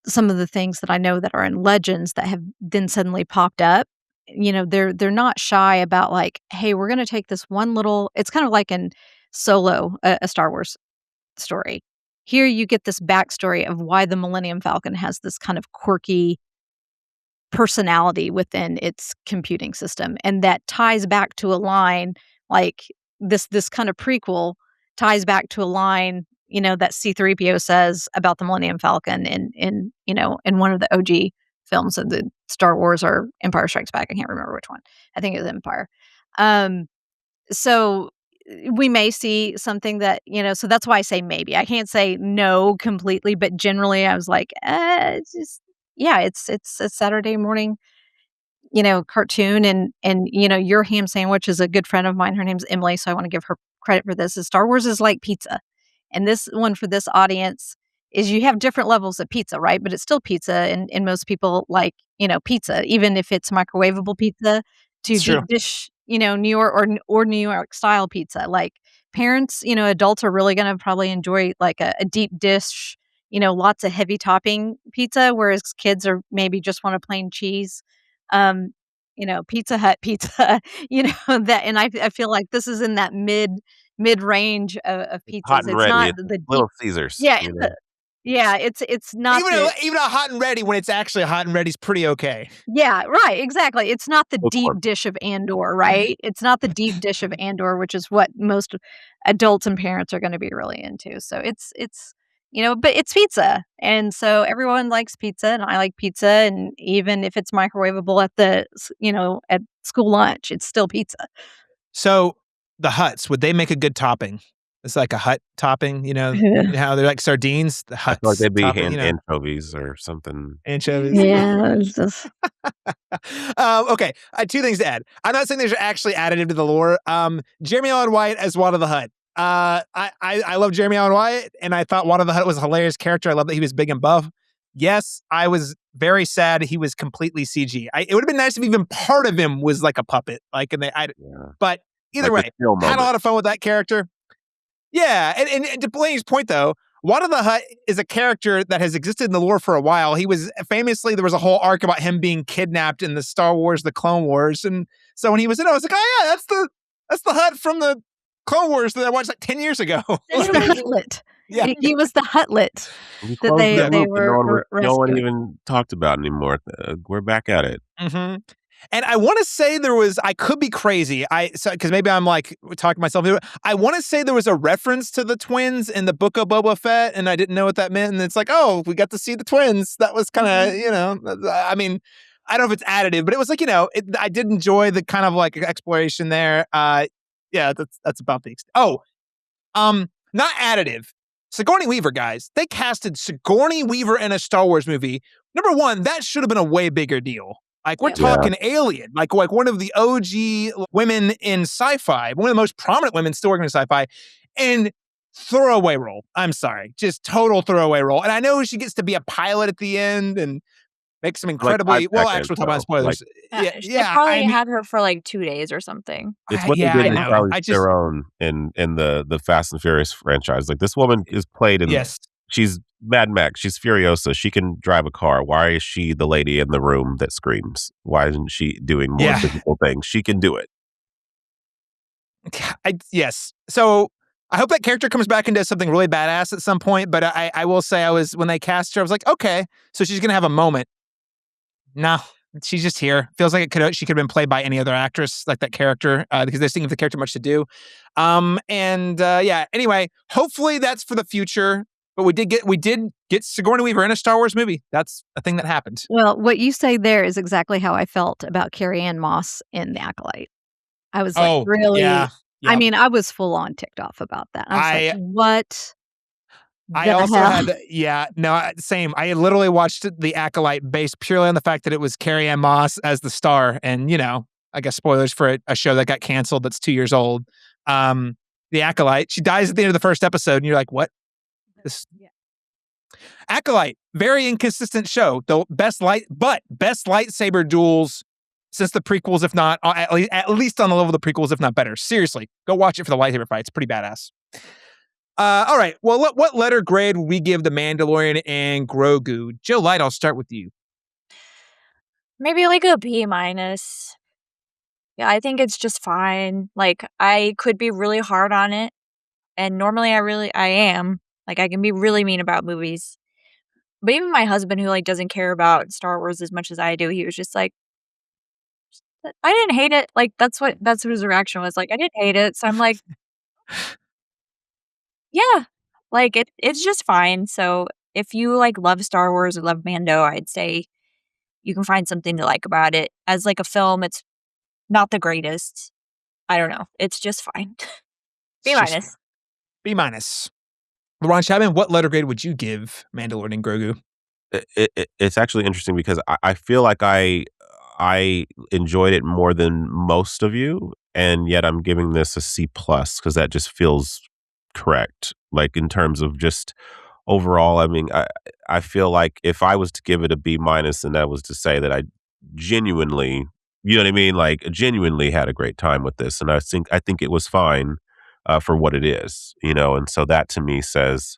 some of the things that I know that are in Legends that have then suddenly popped up, they're not shy about like, hey, we're going to take this one little. It's kind of like in Solo, a Star Wars story. Here you get this backstory of why the Millennium Falcon has this kind of quirky personality within its computing system, and that ties back to a line like this kind of prequel ties back to a line that C-3PO says about the Millennium Falcon in one of the OG films of the Star Wars or Empire Strikes Back. I can't remember which one. I think it was Empire. So we may see something that, so that's why I say maybe. I can't say no completely, but generally I was like, it's just, yeah, it's a Saturday morning, cartoon, and your ham sandwich is a good friend of mine. Her name's Emily, so I want to give her credit for this. Is Star Wars is like pizza. And this one for this audience is you have different levels of pizza, right? But it's still pizza, and most people like, pizza, even if it's microwavable pizza to It's true. deep dish, New York or New York style pizza. Like parents, adults are really going to probably enjoy like a deep dish, lots of heavy topping pizza, whereas kids are maybe just want a plain cheese. Pizza Hut pizza, that, and I feel like this is in that mid range of pizzas. hot and It's ready. not It's the deep, Little Caesars. yeah, it's not Even a hot and ready, when it's actually hot and ready, is pretty okay. yeah, right, exactly. It's not the deep Popcorn. dish of Andor, right? It's not the deep dish of Andor, which is what most adults and parents are going to be really into. So it's but it's pizza, and so everyone likes pizza, and I like pizza, and even if it's microwavable at at school lunch, it's still pizza. So the Hutts, would they make a good topping? It's like a Hut topping, how they're like sardines. The I Hutts feel like they'd be topping, anchovies or something. anchovies. Yeah, it's just Okay, I have two things to add. I'm not saying these are actually additive to the lore. Jeremy Allen White as Wada the Hutt. I love Jeremy Allen White, and I thought Wada the Hutt was a hilarious character. I love that he was big and buff. Yes, I was very sad he was completely CG. It would have been nice if even part of him was like a puppet, like, Yeah. But either Like way, the chill had a moment. lot of fun with that character. Yeah, and to Blaney's point though, Wada the Hutt is a character that has existed in the lore for a while. He was famously, there was a whole arc about him being kidnapped in the Star Wars, the Clone Wars, and so when he was in, I was like, oh yeah, that's the Hutt from the Clone Wars that I watched like 10 years ago. it's the Hutlet. Yeah. He was the Hutlet We that closed they that loop, and were no one rescuing. even talked about anymore. We're back at it. Mm-hmm. And I want to say I could be crazy. Because maybe I'm like talking myself into it. I want to say there was a reference to the twins in the Book of Boba Fett, and I didn't know what that meant. And it's like, oh, we got to see the twins. That was kind of, I mean, I don't know if it's additive, but it was like, I did enjoy the kind of like exploration there. Yeah, that's about the extent. Oh, not additive. Sigourney Weaver, guys. They casted Sigourney Weaver in a Star Wars movie. Number one, that should have been a way bigger deal. Like, we're talking Alien, like one of the OG women in sci-fi, one of the most prominent women still working in sci-fi, and throwaway role. I'm sorry, just total throwaway role. And I know she gets to be a pilot at the end and make some incredibly actually, we'll talk about spoilers. They probably had her for like 2 days or something. It's what they did with Charlize Theron in the Fast and Furious franchise. Like, this woman is played in. Yes. She's Mad Max. She's Furiosa. She can drive a car. Why is she the lady in the room that screams? Why isn't she doing more physical things? She can do it. Yes. So I hope that character comes back and does something really badass at some point. But I will say, when they cast her, I was like, okay, so she's gonna have a moment. No, she's just here. Feels like she could have been played by any other actress, like that character, because they're seeing the character much to do. Anyway, hopefully that's for the future. But we did get Sigourney Weaver in a Star Wars movie. That's a thing that happened. Well, what you say there is exactly how I felt about Carrie-Anne Moss in The Acolyte. I was like, really? Yeah. Yep. I mean, I was full on ticked off about that. I was like, what? I also had, same. I literally watched The Acolyte based purely on the fact that it was Carrie-Anne Moss as the star. And, I guess spoilers for a show that got canceled that's 2 years old. The Acolyte, she dies at the end of the first episode and you're like, what? Acolyte, very inconsistent show. Though best lightsaber duels since the prequels, if not at least on the level of the prequels, if not better. Seriously, go watch it for the lightsaber fights. Pretty badass. All right. Well, what letter grade would we give The Mandalorian and Grogu? Jo Light, I'll start with you. Maybe like a B-. Yeah, I think it's just fine. Like, I could be really hard on it, and normally I am. Like, I can be really mean about movies. But even my husband, who doesn't care about Star Wars as much as I do, he was just like, I didn't hate it. Like, that's what his reaction was. Like, I didn't hate it. So I'm like, yeah, like it's just fine. So if you love Star Wars or love Mando, I'd say you can find something to like about it. As a film, it's not the greatest. I don't know. It's just fine. B-. B-. Laron, Chapman, what letter grade would you give Mandalorian and Grogu? It's actually interesting because I feel like I enjoyed it more than most of you, and yet I'm giving this a C+ because that just feels correct. Like, in terms of just overall, I mean, I feel like if I was to give it a B-, and that was to say that I genuinely, you know what I mean, like genuinely had a great time with this, and I think it was fine for what it is, and so that to me says,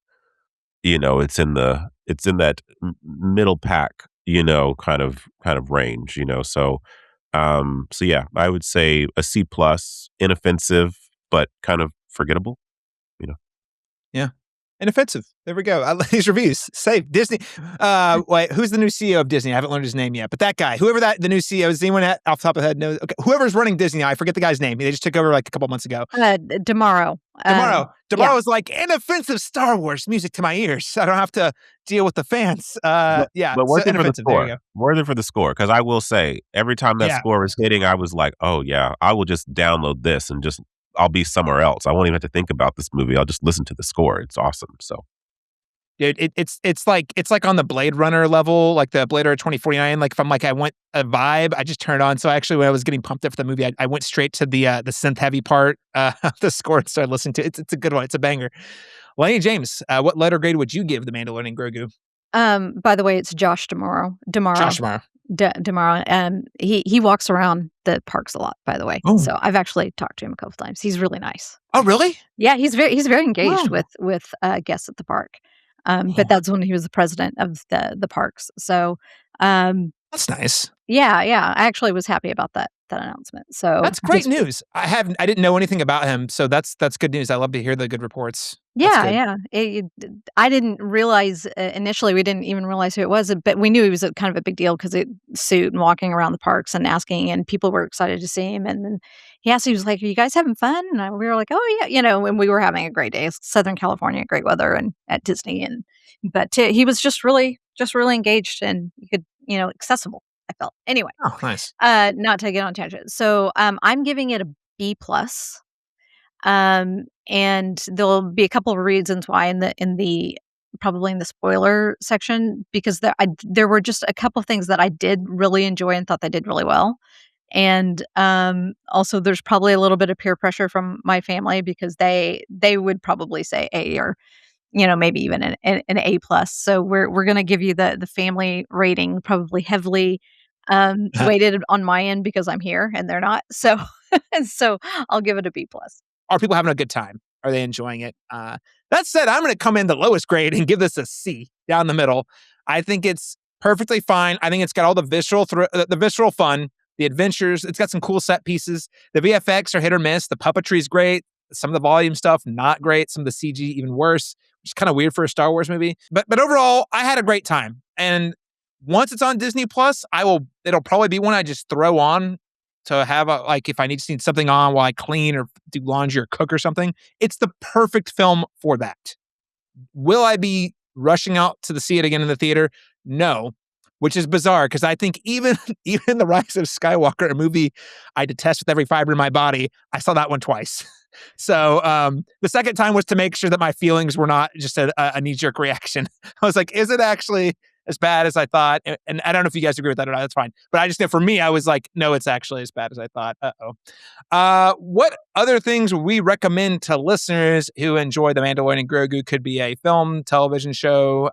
it's in that middle pack, kind of range, so yeah, I would say a C+, inoffensive but kind of forgettable. Yeah. Inoffensive. There we go. I like these reviews. Safe. Disney. Wait, who's the new CEO of Disney? I haven't learned his name yet. But that guy, whoever the new CEO is, anyone off the top of the head knows? Okay, whoever's running Disney, I forget the guy's name. They just took over a couple months ago. Tomorrow. Tomorrow's like inoffensive Star Wars music to my ears. I don't have to deal with the fans. But worth it for the score. Worth it for the score. Because I will say, every time that score was hitting, I was like, oh yeah, I will just download this and I'll be somewhere else. I won't even have to think about this movie. I'll just listen to the score. It's awesome. So, dude, it's like on the Blade Runner level, like the Blade Runner 2049. Like, if I'm I want a vibe, I just turn it on. So actually, when I was getting pumped up for the movie, I went straight to the synth heavy part of the score and started listening to it. It's a good one. It's a banger. Lanie James, what letter grade would you give The Mandalorian and Grogu? By the way, it's Josh D'Amaro. Josh D'Amaro. He walks around the parks a lot, by the way. Oh. So I've actually talked to him a couple times. He's really nice. Oh, really? Yeah, he's very engaged with guests at the park. But that's when he was the president of the parks. So that's nice. Yeah. I actually was happy about that announcement. So that's great news. I didn't know anything about him, so that's good news. I love to hear the good reports. Yeah. I didn't realize initially. We didn't even realize who it was, but we knew he was kind of a big deal because it suit and walking around the parks and asking, and people were excited to see him. And then he asked, he was like, "Are you guys having fun?" And we were like, "Oh yeah," and we were having a great day. Southern California, great weather, and at Disney, but he was just really engaged, and you could accessible. I felt. Anyway, Oh, nice. not to get on tangent. So I'm giving it a B plus. And there'll be a couple of reasons why probably in the spoiler section, because there were just a couple of things that I did really enjoy and thought they did really well. And also there's probably a little bit of peer pressure from my family because they would probably say A, or maybe even an A plus. So we're going to give you the family rating, probably heavily weighted on my end because I'm here and they're not. So so I'll give it a B plus. Are people having a good time? Are they enjoying it? That said, I'm going to come in the lowest grade and give this a C down the middle. I think it's perfectly fine. I think it's got all the visceral fun, the adventures. It's got some cool set pieces. The VFX are hit or miss. The puppetry is great. Some of the volume stuff, not great. Some of the CG, even worse, which is kind of weird for a Star Wars movie. But overall, I had a great time. And once it's on Disney Plus, it'll probably be one I just throw on to have if I need something on while I clean or do laundry or cook or something. It's the perfect film for that. Will I be rushing out to see it again in the theater? No, which is bizarre because I think even The Rise of Skywalker, a movie I detest with every fiber in my body, I saw that one twice. So the second time was to make sure that my feelings were not just a knee-jerk reaction. I was like, is it actually as bad as I thought? And I don't know if you guys agree with that or not. That's fine. But I just know for me, I was like, no, it's actually as bad as I thought. What other things would we recommend to listeners who enjoy The Mandalorian and Grogu? Could be a film, television show,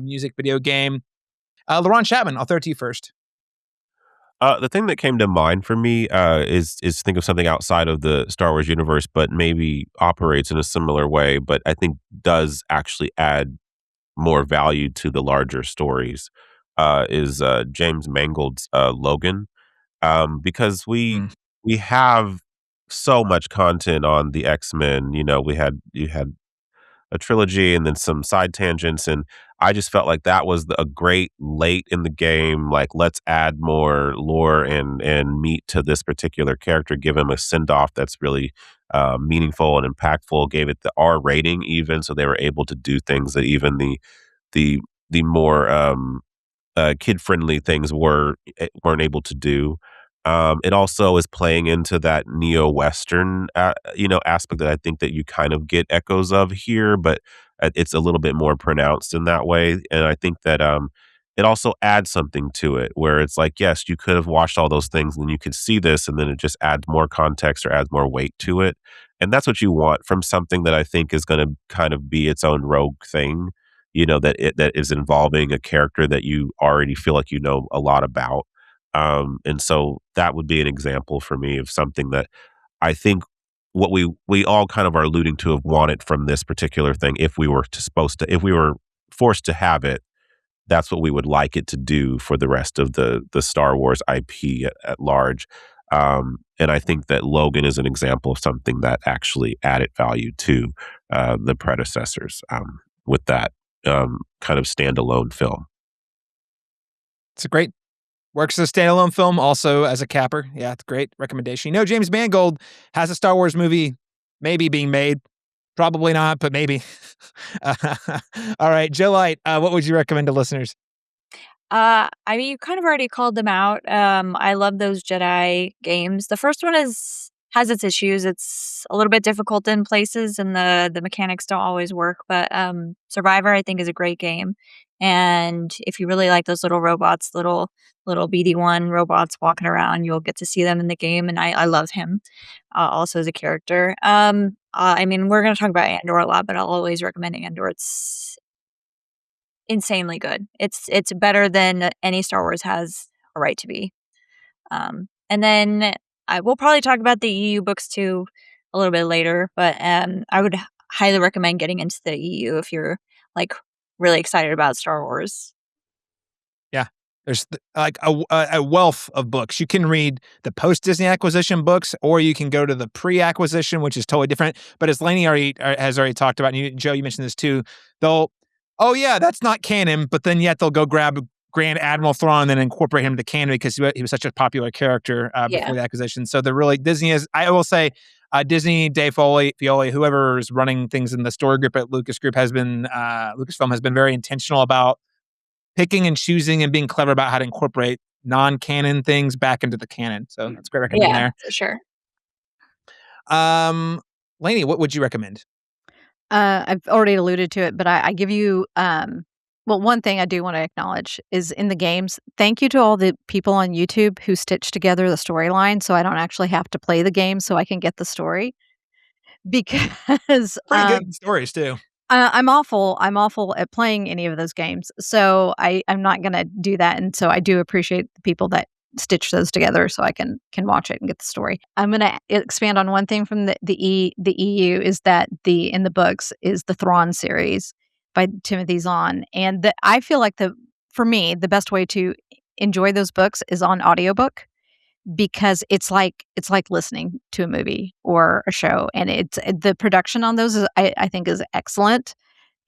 music, video game. Laron, Chapman, I'll throw it to you first. The thing that came to mind for me is think of something outside of the Star Wars universe, but maybe operates in a similar way, but I think does actually add more value to the larger stories. Is James Mangold's Logan, because we have so much content on the X-Men. You had a trilogy and then some side tangents, and I just felt like that was a great late in the game, like, let's add more lore and meat to this particular character, give him a send-off that's really meaningful and impactful, gave it the R rating even, so they were able to do things that even the more kid-friendly things weren't able to do. It also is playing into that neo-Western, aspect that I think that you kind of get echoes of here, but it's a little bit more pronounced in that way. And I think that it also adds something to it where it's like, yes, you could have watched all those things and then you could see this, and then it just adds more context or adds more weight to it. And that's what you want from something that I think is going to kind of be its own rogue thing, that is involving a character that you already feel like you know a lot about. And so that would be an example for me of something that I think what we all kind of are alluding to have wanted from this particular thing. If we were forced to have it, that's what we would like it to do for the rest of the Star Wars IP at large. And I think that Logan is an example of something that actually added value to the predecessors with that kind of standalone film. It's a great works as a standalone film, also as a capper. Yeah, it's a great recommendation. James Mangold has a Star Wars movie maybe being made. Probably not, but maybe. All right, Jo Light, what would you recommend to listeners? You kind of already called them out. I love those Jedi games. The first one has its issues. It's a little bit difficult in places, and the mechanics don't always work. But Survivor, I think, is a great game. And if you really like those little robots, little BD-1 robots walking around, you'll get to see them in the game. And I love him also as a character. We're going to talk about Andor a lot, but I'll always recommend Andor. It's insanely good. It's better than any Star Wars has a right to be. And then I will probably talk about the EU books too a little bit later, but I would highly recommend getting into the EU if you're really excited about Star Wars. Yeah, there's a wealth of books. You can read the post-Disney acquisition books, or you can go to the pre-acquisition, which is totally different. But as Lanie has already talked about, and Joe, you mentioned this too, that's not canon, but then yet they'll go grab Grand Admiral Thrawn and then incorporate him to canon because he was such a popular character before the acquisition. So Disney is, I will say, Disney, Dave Filoni, whoever's running things in the story group at Lucasfilm has been very intentional about picking and choosing and being clever about how to incorporate non-canon things back into the canon. So that's a great recommendation Yeah, there. for sure. Lanie, what would you recommend? I've already alluded to it, but I give you well, one thing I do want to acknowledge is in the games, thank you to all the people on YouTube who stitched together the storyline so I don't actually have to play the game so I can get the story. Because Pretty good stories too. I'm awful at playing any of those games. So I'm not gonna do that. And so I do appreciate the people that stitch those together so I can watch it and get the story. I'm gonna expand on one thing from the EU is that in the books is the Thrawn series by Timothy Zahn. And I feel like for me, the best way to enjoy those books is on audiobook because it's like listening to a movie or a show, and it's the production on those is I think is excellent.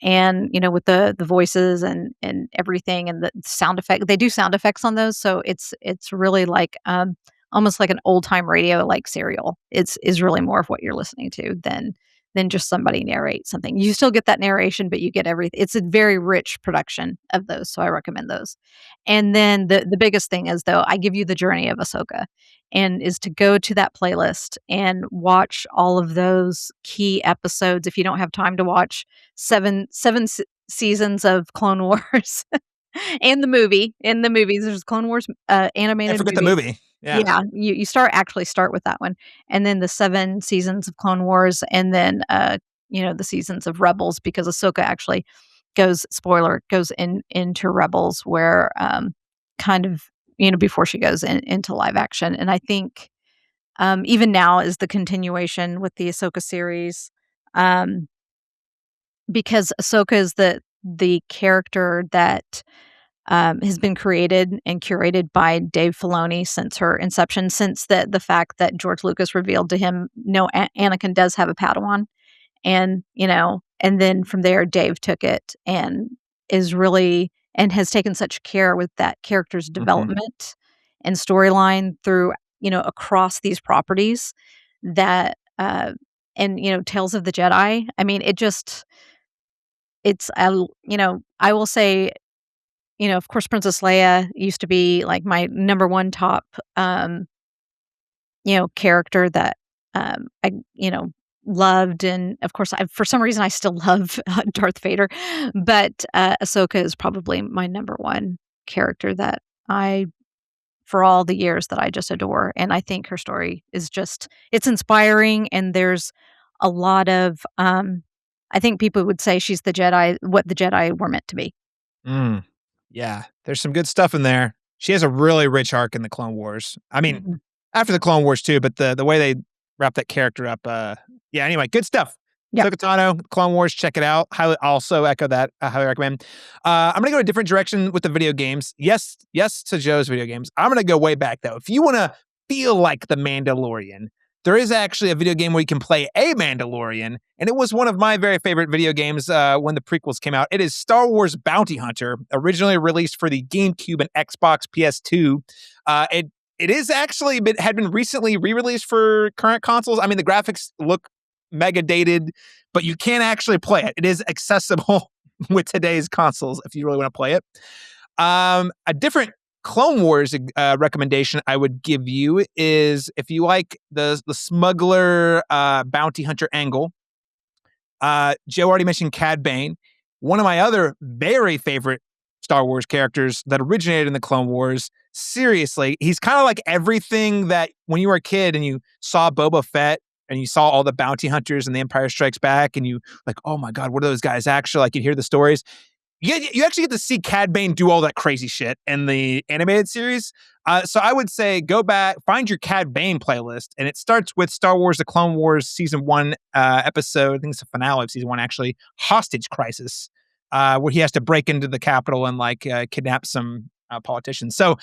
And with the voices and everything and the sound effect, they do sound effects on those, so it's really like almost like an old time radio like serial. Is really more of what you're listening to than just somebody narrate something. You still get that narration, but you get everything. It's a very rich production of those, so I recommend those. And then the biggest thing is, though, I give you the journey of Ahsoka, and is to go to that playlist and watch all of those key episodes. If you don't have time to watch seven seasons of Clone Wars and the movie, in the movies, there's Clone Wars animated. I forget the movie. Yeah, you start with that one, and then the 7 seasons of Clone Wars, and then the seasons of Rebels, because Ahsoka actually goes into Rebels, where kind of before she goes into live action. And I think even now is the continuation with the Ahsoka series, because Ahsoka is the character that has been created and curated by Dave Filoni since her inception, since the fact that George Lucas revealed to him, no, Anakin does have a Padawan. And, and then from there, Dave took it and is really, and has taken such care with that character's development and storyline through, across these properties that, and, Tales of the Jedi. I mean, I will say, of course, Princess Leia used to be like my number one top, character that I, loved. And of course, for some reason, I still love Darth Vader. But Ahsoka is probably my number one character that for all the years that I just adore. And I think her story is it's inspiring. And there's a lot of, I think people would say she's what the Jedi were meant to be. Yeah, there's some good stuff in there. She has a really rich arc in the Clone Wars. I mean, after the Clone Wars too, but the way they wrap that character up. Anyway, good stuff. Yep. Ahsoka Tano, Clone Wars, check it out. Also echo that. I highly recommend. I'm going to go a different direction with the video games. Yes to Joe's video games. I'm going to go way back, though. If you want to feel like the Mandalorian, there is actually a video game where you can play a Mandalorian, and it was one of my very favorite video games when the prequels came out. It is Star Wars Bounty Hunter, originally released for the GameCube and Xbox PS2. It is actually had been recently re-released for current consoles. I mean, the graphics look mega dated, but you can actually play it. It is accessible with today's consoles if you really want to play it. A different Clone Wars recommendation I would give you is if you like the smuggler bounty hunter angle. Joe already mentioned Cad Bane. One of my other very favorite Star Wars characters that originated in the Clone Wars. Seriously, he's kind of like everything that when you were a kid and you saw Boba Fett and you saw all the bounty hunters and The Empire Strikes Back and you like, oh my God, what are those guys actually like? You'd hear the stories. You actually get to see Cad Bane do all that crazy shit in the animated series. So I would say go back, find your Cad Bane playlist, and it starts with Star Wars: The Clone Wars Season 1 episode, I think it's the finale of Season 1 actually, Hostage Crisis, where he has to break into the Capitol and kidnap some politicians. So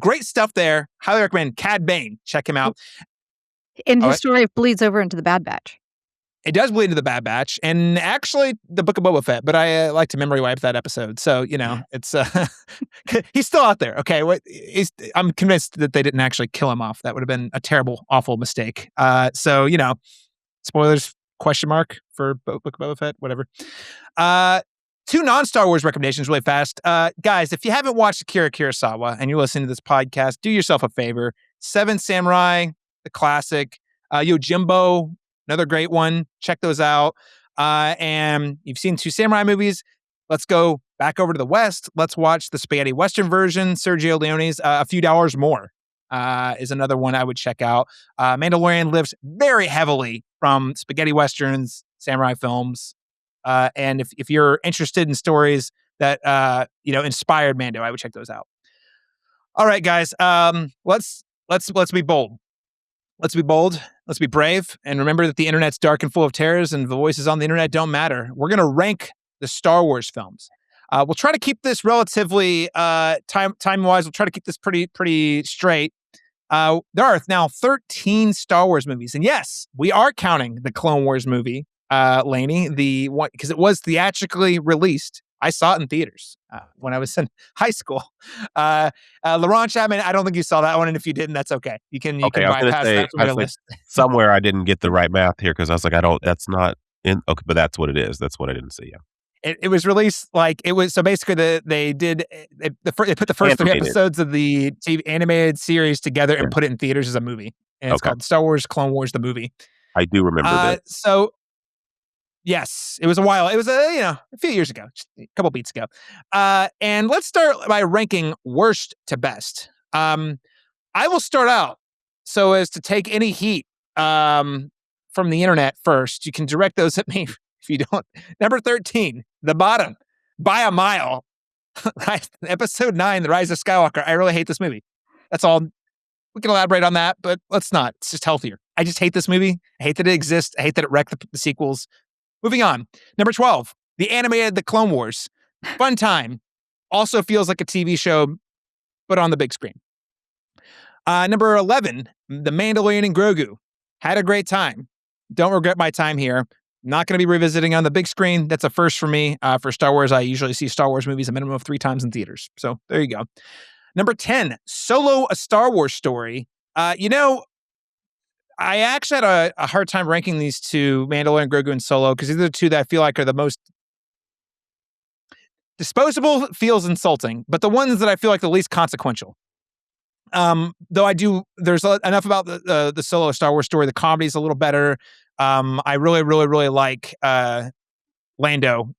great stuff there. Highly recommend Cad Bane. Check him out. And his story bleeds over into the Bad Batch. It does bleed into the Bad Batch, and actually the Book of Boba Fett, but I like to memory wipe that episode. So, it's he's still out there. Okay. I'm convinced that they didn't actually kill him off. That would have been a terrible, awful mistake. So, spoilers, question mark for Book of Boba Fett, whatever. 2 non-Star Wars recommendations really fast. Guys, if you haven't watched Akira Kurosawa and you're listening to this podcast, do yourself a favor. Seven Samurai, the classic. Yojimbo, another great one. Check those out. And you've seen 2 samurai movies. Let's go back over to the West. Let's watch the spaghetti Western version. Sergio Leone's A Few Dollars More is another one I would check out. Mandalorian lives very heavily from spaghetti Westerns, samurai films. And if you're interested in stories that inspired Mando, I would check those out. All right, guys. Let's be bold. Let's be bold. Let's be brave. And remember that the internet's dark and full of terrors, and the voices on the internet don't matter. We're going to rank the Star Wars films. We'll try to keep this relatively time-wise. We'll try to keep this pretty straight. There are now 13 Star Wars movies, and yes, we are counting the Clone Wars movie, Lanie, the one because it was theatrically released. I saw it in theaters when I was in high school. Laron, Chapman, I don't think you saw that one, and if you didn't, that's okay. You can bypass that from your list. Somewhere I didn't get the right math here because I was like, that's not in. Okay, but that's what it is. That's what I didn't see. Yeah. It was released so basically they put the first 3 episodes of the TV animated series together and put it in theaters as a movie, and it's called Star Wars Clone Wars the movie. I do remember that. So yes, it was a while. It was a few years ago, just a couple beats ago. And let's start by ranking worst to best. I will start out so as to take any heat from the internet first. You can direct those at me. If you don't, number 13, the bottom, by a mile, episode 9, The Rise of Skywalker. I really hate this movie. That's all. We can elaborate on that, but let's not. It's just healthier. I just hate this movie. I hate that it exists. I hate that it wrecked the sequels. Moving on. Number 12, the animated The Clone Wars. Fun time. Also feels like a TV show, but on the big screen. Number 11, The Mandalorian and Grogu. Had a great time. Don't regret my time here. Not going to be revisiting on the big screen. That's a first for me. For Star Wars, I usually see Star Wars movies a minimum of 3 times in theaters. So there you go. Number 10, Solo, A Star Wars Story. I actually had a hard time ranking these 2, Mandalorian, Grogu, and Solo, because these are the 2 that I feel like are the most disposable. Feels insulting, but the ones that I feel like the least consequential. Though there's enough about the Solo, A Star Wars Story. The comedy's a little better. I really, really, really like Lando,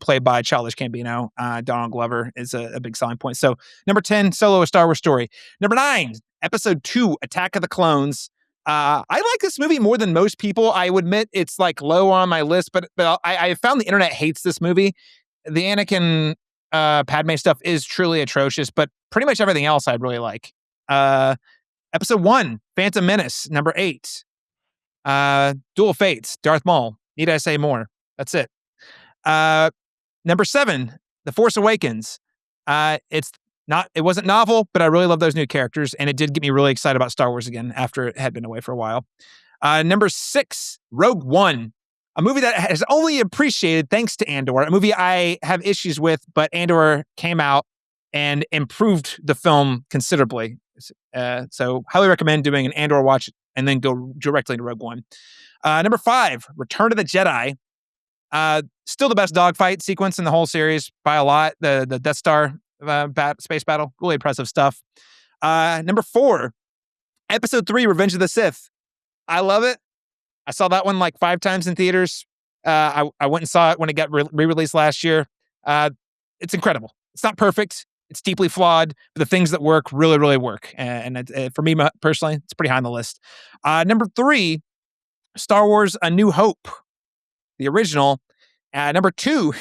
played by Childish Gambino. Donald Glover is a big selling point. So number 10, Solo, A Star Wars Story. Number 9, Episode 2, Attack of the Clones. I like this movie more than most people. I would admit it's like low on my list, but I found the internet hates this movie. The Anakin Padme stuff is truly atrocious, but pretty much everything else I really like. Episode 1, Phantom Menace. Number 8, Duel of Fates, Darth Maul. Need I say more? That's it. Number 7, The Force Awakens. It wasn't novel, but I really love those new characters, and it did get me really excited about Star Wars again after it had been away for a while. Number 6, Rogue One, a movie that has only appreciated thanks to Andor, a movie I have issues with, but Andor came out and improved the film considerably. So highly recommend doing an Andor watch and then go directly to Rogue One. Number 5, Return of the Jedi. Still the best dogfight sequence in the whole series by a lot. The Death Star space battle, really impressive stuff. Number 4, Episode 3, Revenge of the Sith. I love it. I saw that one like 5 times in theaters. I went and saw it when it got re-released last year. It's incredible. It's not perfect. It's deeply flawed, but the things that work really, really work. And for me personally, it's pretty high on the list. Number 3, Star Wars: A New Hope, the original. Number 2,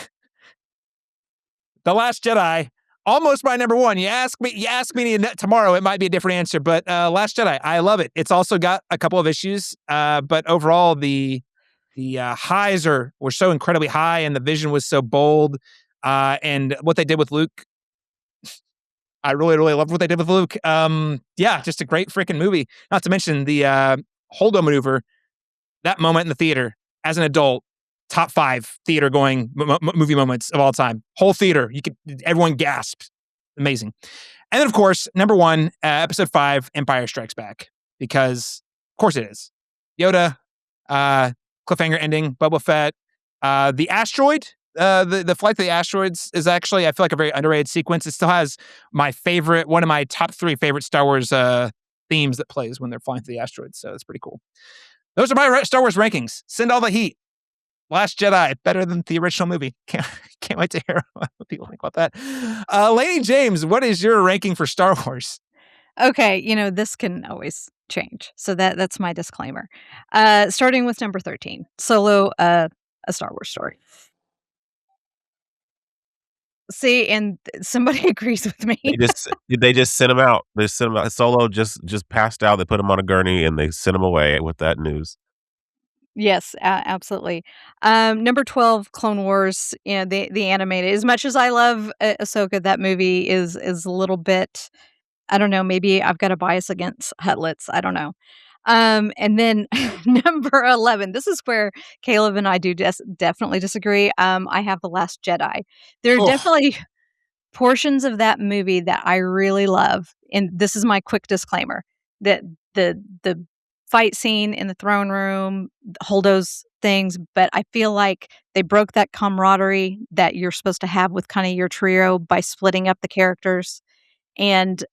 The Last Jedi. Almost my number 1. You ask me tomorrow, it might be a different answer, but Last Jedi, I love it. It's also got a couple of issues, but overall the highs were so incredibly high, and the vision was so bold, and what they did with Luke. I really, really loved what they did with Luke. Just a great freaking movie. Not to mention the Holdo maneuver, that moment in the theater as an adult, top 5 theater going movie moments of all time. Whole theater, everyone gasped. Amazing. And then of course, number 1, Episode 5, Empire Strikes Back, because of course it is. Yoda, cliffhanger ending, Boba Fett, the asteroid the flight to the asteroids is actually, I feel like, a very underrated sequence. It still has one of my top 3 favorite Star Wars themes that plays when they're flying through the asteroids. So it's pretty cool. Those are my Star Wars rankings. Send all the heat. Last Jedi, better than the original movie. Can't wait to hear what people think about that. Lady James, what is your ranking for Star Wars? Okay, this can always change. So that's my disclaimer. Starting with number 13, Solo, a Star Wars story. See, and somebody agrees with me. They just sent him out. They sent him out. Solo just passed out. They put him on a gurney and they sent him away with that news. Yes, absolutely. Number 12, Clone Wars, the animated. As much as I love Ahsoka, that movie is a little bit, I don't know, maybe I've got a bias against Hutlets. I don't know. And then number 11, this is where Caleb and I do definitely disagree. I have The Last Jedi. There are definitely portions of that movie that I really love. And this is my quick disclaimer, that the fight scene in the throne room, Holdo's things, but I feel like they broke that camaraderie that you're supposed to have with kind of your trio by splitting up the characters and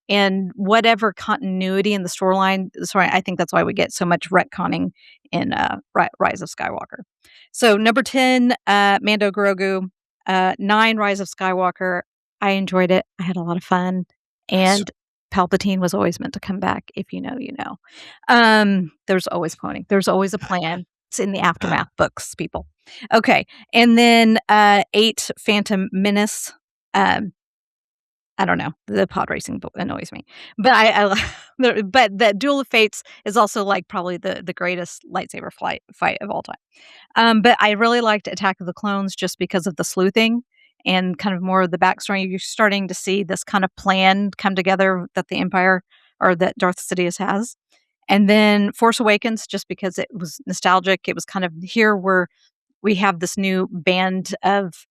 whatever continuity in the storyline. Sorry, I think that's why we get so much retconning in Rise of Skywalker. So number 10, Mando Grogu. 9, Rise of Skywalker. I enjoyed it. I had a lot of fun. And Palpatine was always meant to come back. If you know, you know. There's always cloning. There's always a plan. It's in the Aftermath books, people. Okay. And then 8, Phantom Menace. I don't know. The pod racing annoys me, but but the Duel of Fates is also like probably the greatest lightsaber fight of all time. But I really liked Attack of the Clones just because of the sleuthing and kind of more of the backstory. You're starting to see this kind of plan come together that the Empire or that Darth Sidious has. And then Force Awakens, just because it was nostalgic. It was kind of here where we have this new band of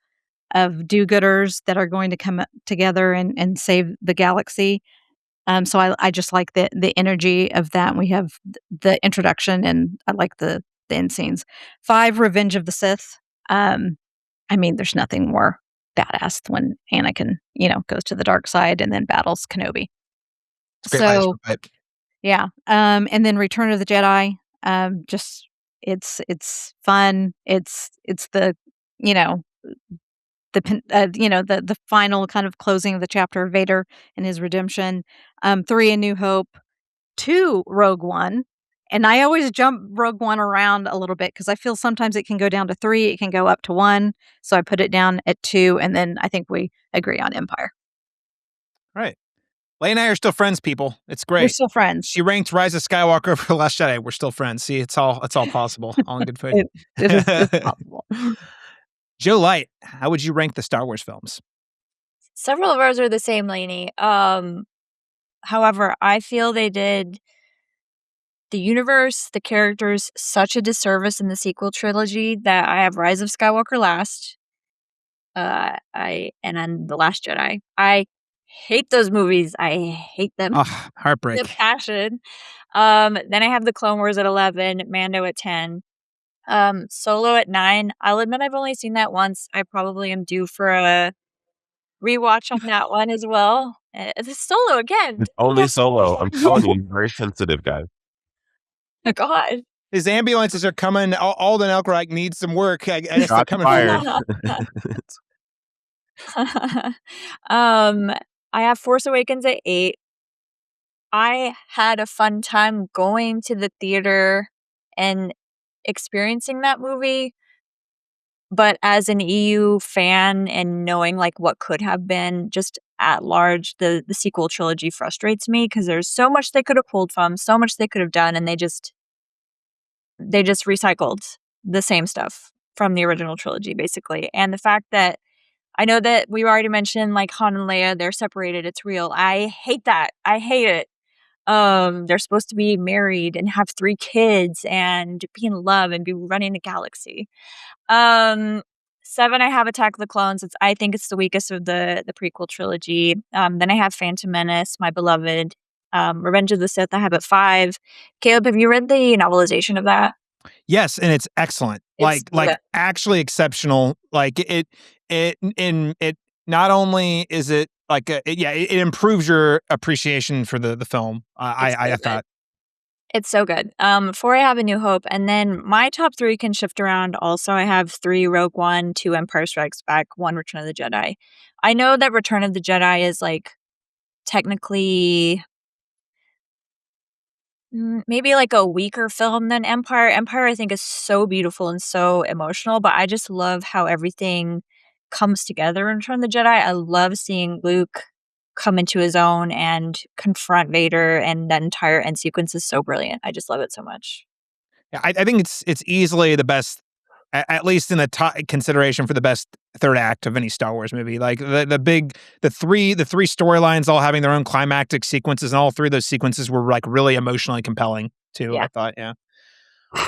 do-gooders that are going to come together and save the galaxy. So I just like the energy of that. We have the introduction, and I like the end scenes. 5, Revenge of the Sith. I mean, there's nothing more badass when Anakin, goes to the dark side and then battles Kenobi. So, yeah. And then Return of the Jedi. Just it's fun. It's the the final kind of closing of the chapter of Vader and his redemption. 3, A New Hope. 2, Rogue One. And I always jump Rogue One around a little bit because I feel sometimes it can go down to 3, it can go up to 1. So I put it down at 2, and then I think we agree on Empire. Right. Leigh and I are still friends, people. It's great. We're still friends. She ranked Rise of Skywalker over The Last Jedi. We're still friends. See, it's all possible. All in good faith. It's possible. Jo Light, how would you rank the Star Wars films? Several of ours are the same, Lainey. However, I feel they did the universe, the characters, such a disservice in the sequel trilogy that I have Rise of Skywalker last. And then The Last Jedi. I hate those movies. I hate them. Oh, heartbreak. The passion. Then I have the Clone Wars at 11, Mando at 10. Solo at 9. I'll admit I've only seen that once. I probably am due for a rewatch on that one as well. It's Solo again. It's only Solo. I'm telling you, very sensitive, guys. Oh, God. His ambulances are coming. Alden Elkreich needs some work. I guess they're coming. I have Force Awakens at 8. I had a fun time going to the theater and experiencing that movie, but as an EU fan and knowing like what could have been, just at large, the sequel trilogy frustrates me because there's so much they could have pulled from, so much they could have done, and they just recycled the same stuff from the original trilogy, basically. And the fact that I know that we already mentioned like Han and Leia, they're separated, it's real. I hate that. I hate it. They're supposed to be married and have 3 kids and be in love and be running the galaxy. 7, I have Attack of the Clones. I think it's the weakest of the prequel trilogy. Then I have Phantom Menace, my beloved. Revenge of the Sith, I have at 5. Caleb, have you read the novelization of that? Yes, and it's excellent. It's Like actually exceptional. Like it not only is it like it improves your appreciation for the film. I thought. It's so good. 4 I have A New Hope, and then my top 3 can shift around also. I have 3 Rogue One, 2 Empire Strikes Back, 1 Return of the Jedi. I know that Return of the Jedi is like technically maybe like a weaker film than Empire. Empire I think is so beautiful and so emotional, but I just love how everything comes together in Return of the Jedi. I love seeing Luke come into his own and confront Vader, and that entire end sequence is so brilliant. I just love it so much. Yeah, I think it's easily the best, at least in the top consideration for the best third act of any Star Wars movie. Like the three storylines all having their own climactic sequences, and all 3 of those sequences were like really emotionally compelling too. Yeah. I thought, yeah.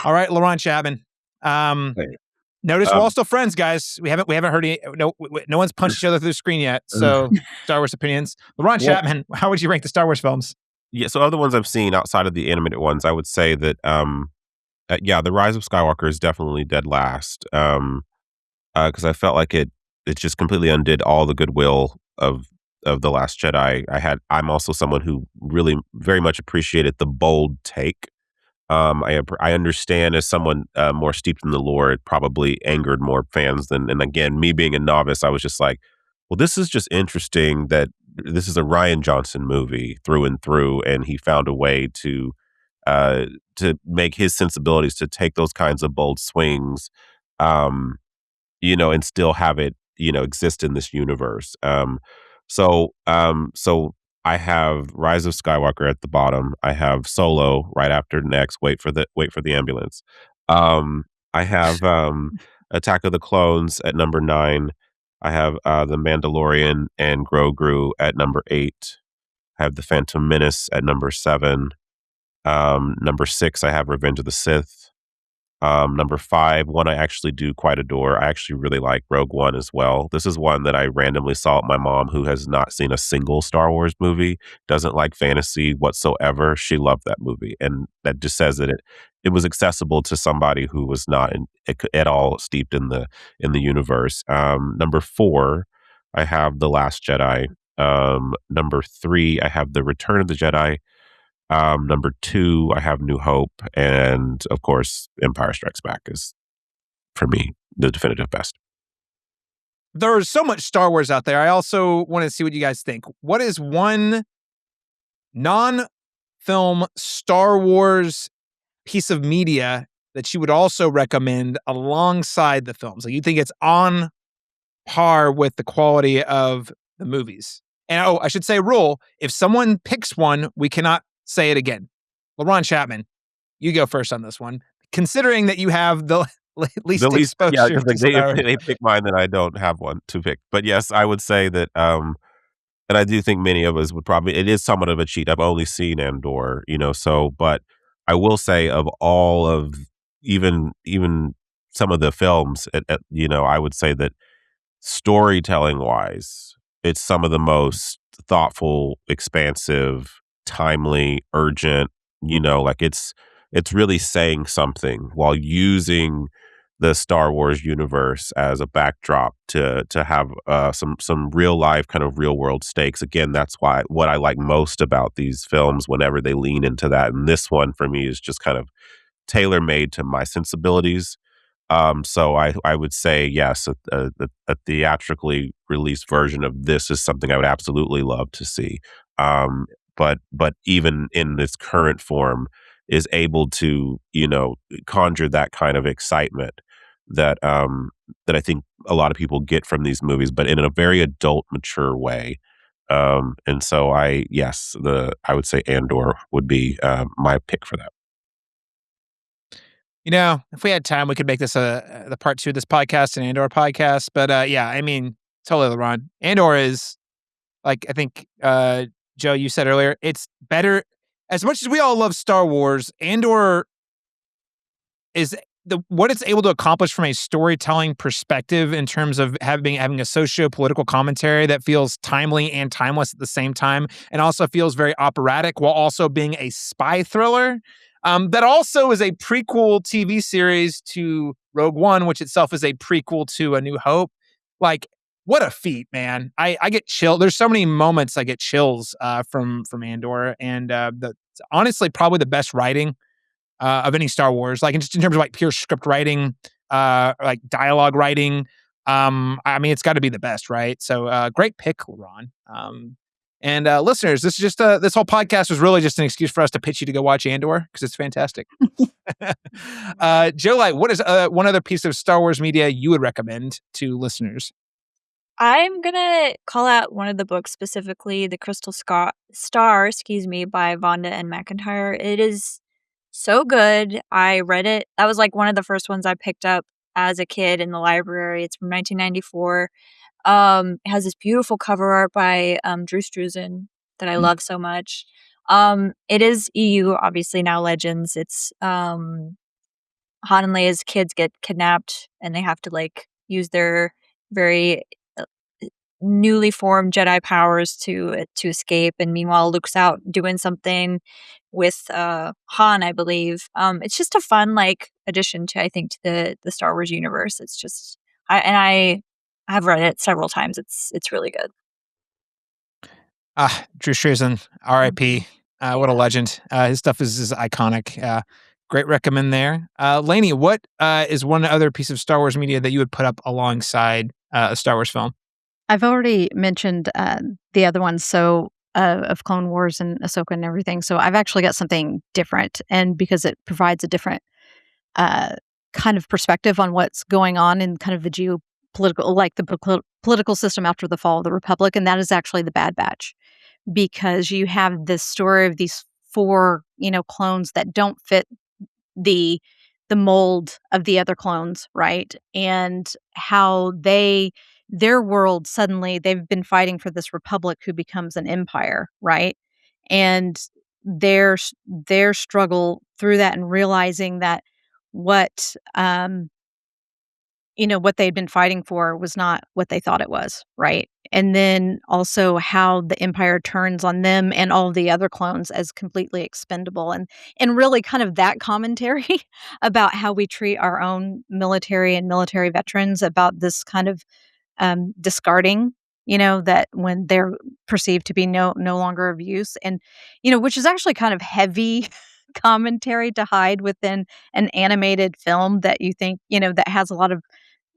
All right, Laron Chapman. Hey. Notice we're all still friends, guys. We haven't heard any. No one's punched each other through the screen yet. So Star Wars opinions. Laron Chapman, how would you rank the Star Wars films? Yeah, so other ones I've seen outside of the animated ones, I would say that the Rise of Skywalker is definitely dead last. Because I felt like it just completely undid all the goodwill of The Last Jedi. I'm also someone who really very much appreciated the bold take. I understand as someone more steeped in the lore, it probably angered more fans and again, me being a novice, I was just like, well, this is just interesting that this is a Rian Johnson movie through and through, and he found a way to make his sensibilities to take those kinds of bold swings, and still have it, exist in this universe. So I have Rise of Skywalker at the bottom. I have Solo right after next. Wait for the ambulance. I have Attack of the Clones at number 9. I have The Mandalorian and Grogu at number 8. I have The Phantom Menace at number 7. Number 6, I have Revenge of the Sith. Number 5, one I actually do quite adore. I actually really like Rogue One as well. This is one that I randomly saw at my mom, who has not seen a single Star Wars movie, doesn't like fantasy whatsoever. She loved that movie, and that just says that it was accessible to somebody who was not at all steeped in the universe. Number 4, I have The Last Jedi. Number 3, I have The Return of the Jedi. Number 2, I have New Hope, and of course, Empire Strikes Back is, for me, the definitive best. There's so much Star Wars out there. I also want to see what you guys think. What is one non-film Star Wars piece of media that you would also recommend alongside the films? Like you think it's on par with the quality of the movies? And I should say rule, if someone picks one, we cannot say it again. Laron Chapman, you go first on this one. Considering that you have the least exposure yeah, to Star Wars. they pick mine, then I don't have one to pick. But yes, I would say that, and I do think many of us would probably, it is somewhat of a cheat. I've only seen Andor, but I will say of all of even some of the films, I would say that storytelling wise, it's some of the most thoughtful, expansive, timely, urgent, like it's really saying something while using the Star Wars universe as a backdrop to have some real life, kind of real world stakes. Again, that's what I like most about these films whenever they lean into that. And this one for me is just kind of tailor made to my sensibilities. So I would say, yes, a theatrically released version of this is something I would absolutely love to see. But even in this current form is able to, conjure that kind of excitement that I think a lot of people get from these movies, but in a very adult, mature way. And so I would say Andor would be my pick for that. If we had time, we could make this the part 2 of this podcast, an Andor podcast. But totally, Laron. Andor is, like, I think, Joe, you said earlier, it's better. As much as we all love Star Wars, Andor is what it's able to accomplish from a storytelling perspective in terms of having a socio-political commentary that feels timely and timeless at the same time, and also feels very operatic while also being a spy thriller. That also is a prequel TV series to Rogue One, which itself is a prequel to A New Hope. Like, what a feat, man. I get chill. There's so many moments I get chills from Andor, and honestly, probably the best writing of any Star Wars, like just in terms of like pure script writing, like dialogue writing. I mean, it's got to be the best, right? So great pick, Ron. And listeners, this is just this whole podcast was really just an excuse for us to pitch you to go watch Andor because it's fantastic. Jo Light, what is one other piece of Star Wars media you would recommend to listeners? I'm gonna call out one of the books specifically, The Crystal Star, by Vonda and McIntyre. It is so good. I read it. That was like one of the first ones I picked up as a kid in the library. It's from 1994. It has this beautiful cover art by Drew Struzan that I love so much. It is EU, obviously now Legends. It's Han and Leia's kids get kidnapped and they have to like use their very newly formed Jedi powers to escape. And meanwhile, Luke's out doing something with Han, I believe. It's just a fun like addition to, I think, to the Star Wars universe. It's just I have read it several times. It's really good. Drew Struzan, R.I.P. What a legend. His stuff is iconic. Great recommend there. Lanie, what is one other piece of Star Wars media that you would put up alongside a Star Wars film? I've already mentioned the other ones, so of Clone Wars and Ahsoka and everything. So I've actually got something different, and because it provides a different kind of perspective on what's going on in kind of the geopolitical, like the political system after the fall of the Republic, and that is actually The Bad Batch, because you have this story of these 4, clones that don't fit the mold of the other clones, right? And how their world suddenly, they've been fighting for this republic who becomes an empire, right? And their struggle through that and realizing that what what they'd been fighting for was not what they thought it was, right? And then also how the empire turns on them and all the other clones as completely expendable, and really kind of that commentary about how we treat our own military and military veterans, about this kind of discarding, that when they're perceived to be no longer of use, and which is actually kind of heavy commentary to hide within an animated film that you think that has a lot of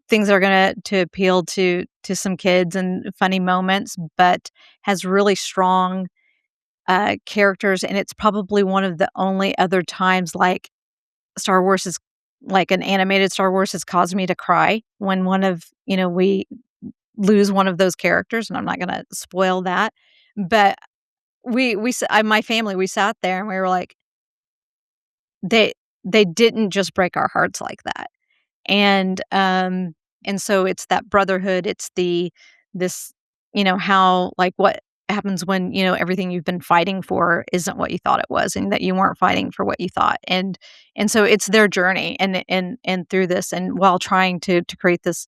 things that are going to appeal to some kids and funny moments, but has really strong characters. And it's probably one of the only other times like Star Wars is like an animated Star Wars has caused me to cry when one of we lose one of those characters, and I'm not going to spoil that, but my family, we sat there and we were like, they didn't just break our hearts like that. And so it's that brotherhood, it's this how, like, what happens when everything you've been fighting for isn't what you thought it was, and that you weren't fighting for what you thought. And so it's their journey and through this, and while trying to create this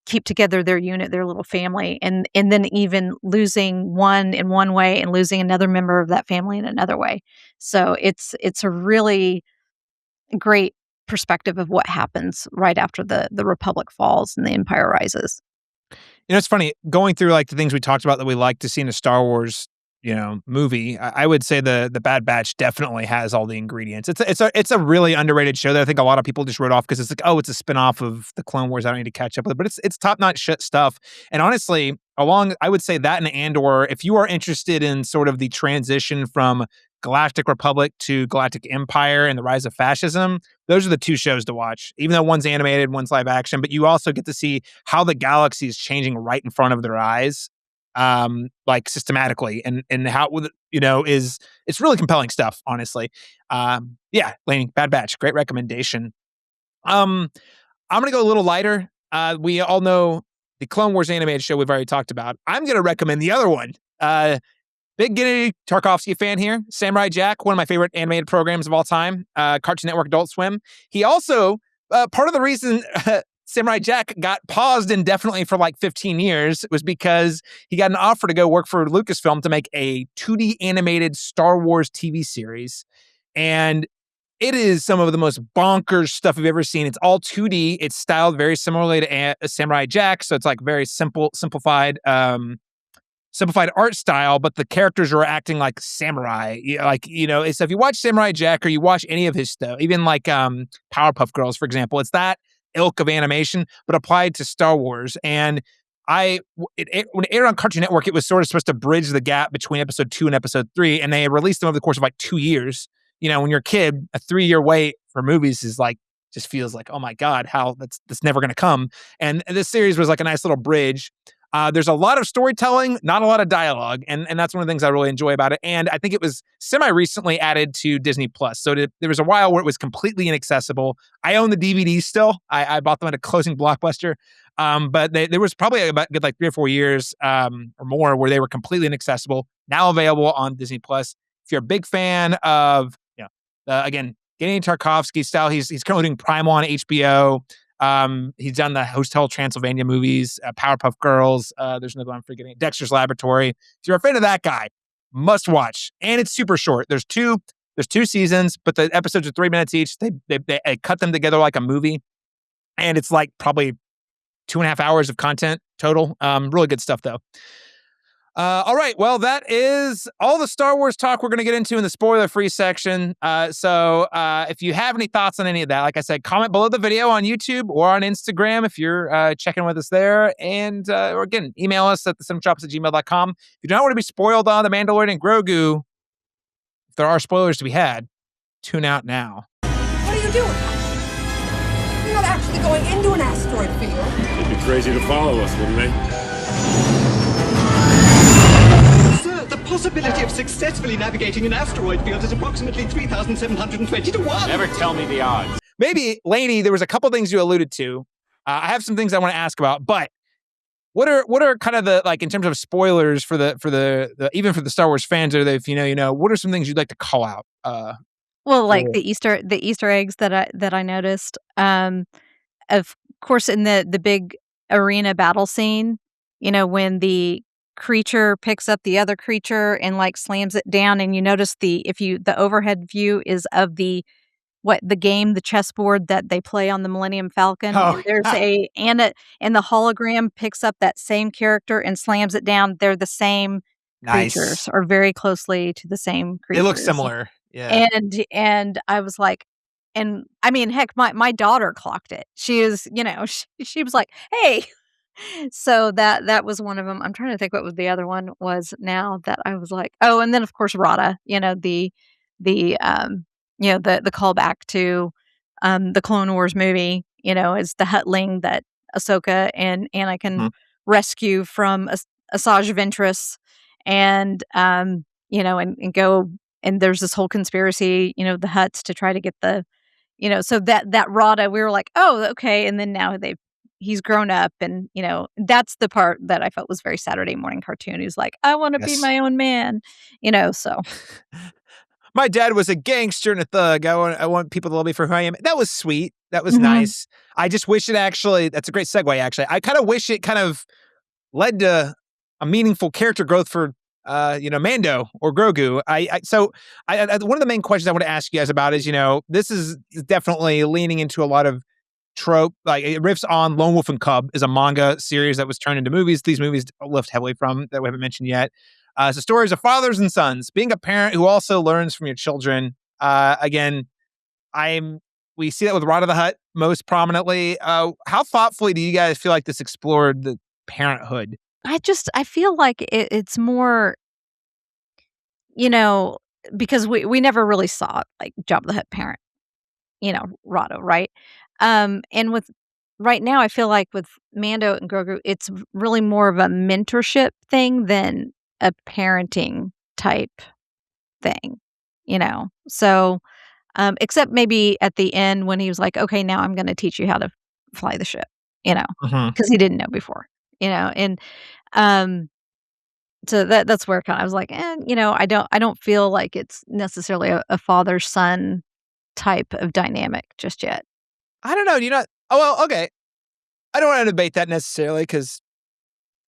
keep together their unit, their little family, and then even losing one in one way and losing another member of that family in another way. So it's a really great perspective of what happens right after the Republic falls and the Empire rises. It's funny going through like the things we talked about that we like to see in a Star Wars, movie. I would say the Bad Batch definitely has all the ingredients. It's a really underrated show that I think a lot of people just wrote off because it's like, oh, it's a spinoff of the Clone Wars. I don't need to catch up with it, but it's top-notch stuff. And honestly, I would say that and Andor, if you are interested in sort of the transition from Galactic Republic to Galactic Empire and the rise of fascism, those are the 2 shows to watch, even though one's animated, one's live action, but you also get to see how the galaxy is changing right in front of their eyes, like systematically, and how, it's really compelling stuff, honestly. Yeah, Lanie, Bad Batch, great recommendation. I'm going to go a little lighter. We all know the Clone Wars animated show we've already talked about. I'm going to recommend the other one. Big Gennady Tarkovsky fan here. Samurai Jack, one of my favorite animated programs of all time. Cartoon Network, Adult Swim. He also, part of the reason Samurai Jack got paused indefinitely for like 15 years was because he got an offer to go work for Lucasfilm to make a 2D animated Star Wars TV series. And it is some of the most bonkers stuff you've ever seen. It's all 2D. It's styled very similarly to Samurai Jack, so it's like very simplified art style, but the characters are acting like samurai. So if you watch Samurai Jack or you watch any of his stuff, even like Powerpuff Girls, for example, it's that ilk of animation, but applied to Star Wars. And when it aired on Cartoon Network, it was sort of supposed to bridge the gap between episode 2 and episode 3, and they released them over the course of like 2 years. When you're a kid, a 3-year wait for movies is like, just feels like, oh my God, how that's never going to come. And this series was like a nice little bridge. There's a lot of storytelling, not a lot of dialogue. And that's one of the things I really enjoy about it. And I think it was semi-recently added to Disney Plus. So there was a while where it was completely inaccessible. I own the DVDs still. I bought them at a closing Blockbuster. But there was probably about good like 3 or 4 years or more where they were completely inaccessible. Now available on Disney Plus. If you're a big fan of, again, Gennady Tartakovsky style, he's currently doing Primal on HBO. He's done the Hotel Transylvania movies, Powerpuff Girls. There's another one I'm forgetting, Dexter's Laboratory. If you're a fan of that guy, must watch. And it's super short. There's two seasons, but the episodes are 3 minutes each. They cut them together like a movie, and it's like probably 2.5 hours of content total. Really good stuff though. All right. Well, that is all the Star Wars talk we're going to get into in the spoiler-free section. So if you have any thoughts on any of that, like I said, comment below the video on YouTube or on Instagram if you're checking with us there. And or again, email us at thecinemashops@gmail.com. If you don't want to be spoiled on The Mandalorian and Grogu, if there are spoilers to be had, tune out now. What are you doing? You're not actually going into an asteroid field. It'd be crazy to follow us, wouldn't they? The possibility of successfully navigating an asteroid field is approximately 3,720 to 1. Never tell me the odds. Maybe, Lanie, there was a couple things you alluded to. I have some things I want to ask about, but what are kind of the, like, in terms of spoilers for the even for the Star Wars fans, or if you know, what are some things you'd like to call out? Well, like the Easter eggs that I noticed. Of course, in the big arena battle scene, when the creature picks up the other creature and like slams it down, and you notice the overhead view is of the chessboard that they play on the Millennium Falcon. Oh, there's and the hologram picks up that same character and slams it down. They're the same creatures, or very closely to the same creatures. They look similar. Yeah. And I was like, and I mean, heck, my daughter clocked it. She is, she was like, hey. So that was one of them. I'm trying to think what was the other one was now that I was like, oh, and then of course Rada, the callback to the Clone Wars movie, is the Huttling that Ahsoka and Anakin rescue from Asajj Ventress, and and go, and there's this whole conspiracy, the Hutts to try to get the, so that Rada, we were like, oh, okay, and then now he's grown up, and that's the part that I felt was very Saturday morning cartoon. He's like, I want to be my own man, so. My dad was a gangster and a thug. I want people to love me for who I am. That was sweet. That was nice. I just wish it actually, that's a great segue actually. I kind of wish it kind of led to a meaningful character growth for Mando or Grogu. One of the main questions I want to ask you guys about is, this is definitely leaning into a lot of trope, like it riffs on Lone Wolf and Cub is a manga series that was turned into movies. These movies lift heavily from that we haven't mentioned yet. So stories of fathers and sons, being a parent who also learns from your children. Again, we see that with Rod of the Hutt most prominently. How thoughtfully do you guys feel like this explored the parenthood? I feel like it's more, because we never really saw like Jabba the Hutt parent, Rado, right? And with right now, I feel like with Mando and Grogu, it's really more of a mentorship thing than a parenting type thing, So, except maybe at the end when he was like, "Okay, now I'm going to teach you how to fly the ship," because he didn't know before, and so that's where I was like, I don't feel like it's necessarily a father-son type of dynamic just yet. I don't know. Oh, well, okay. I don't want to debate that necessarily because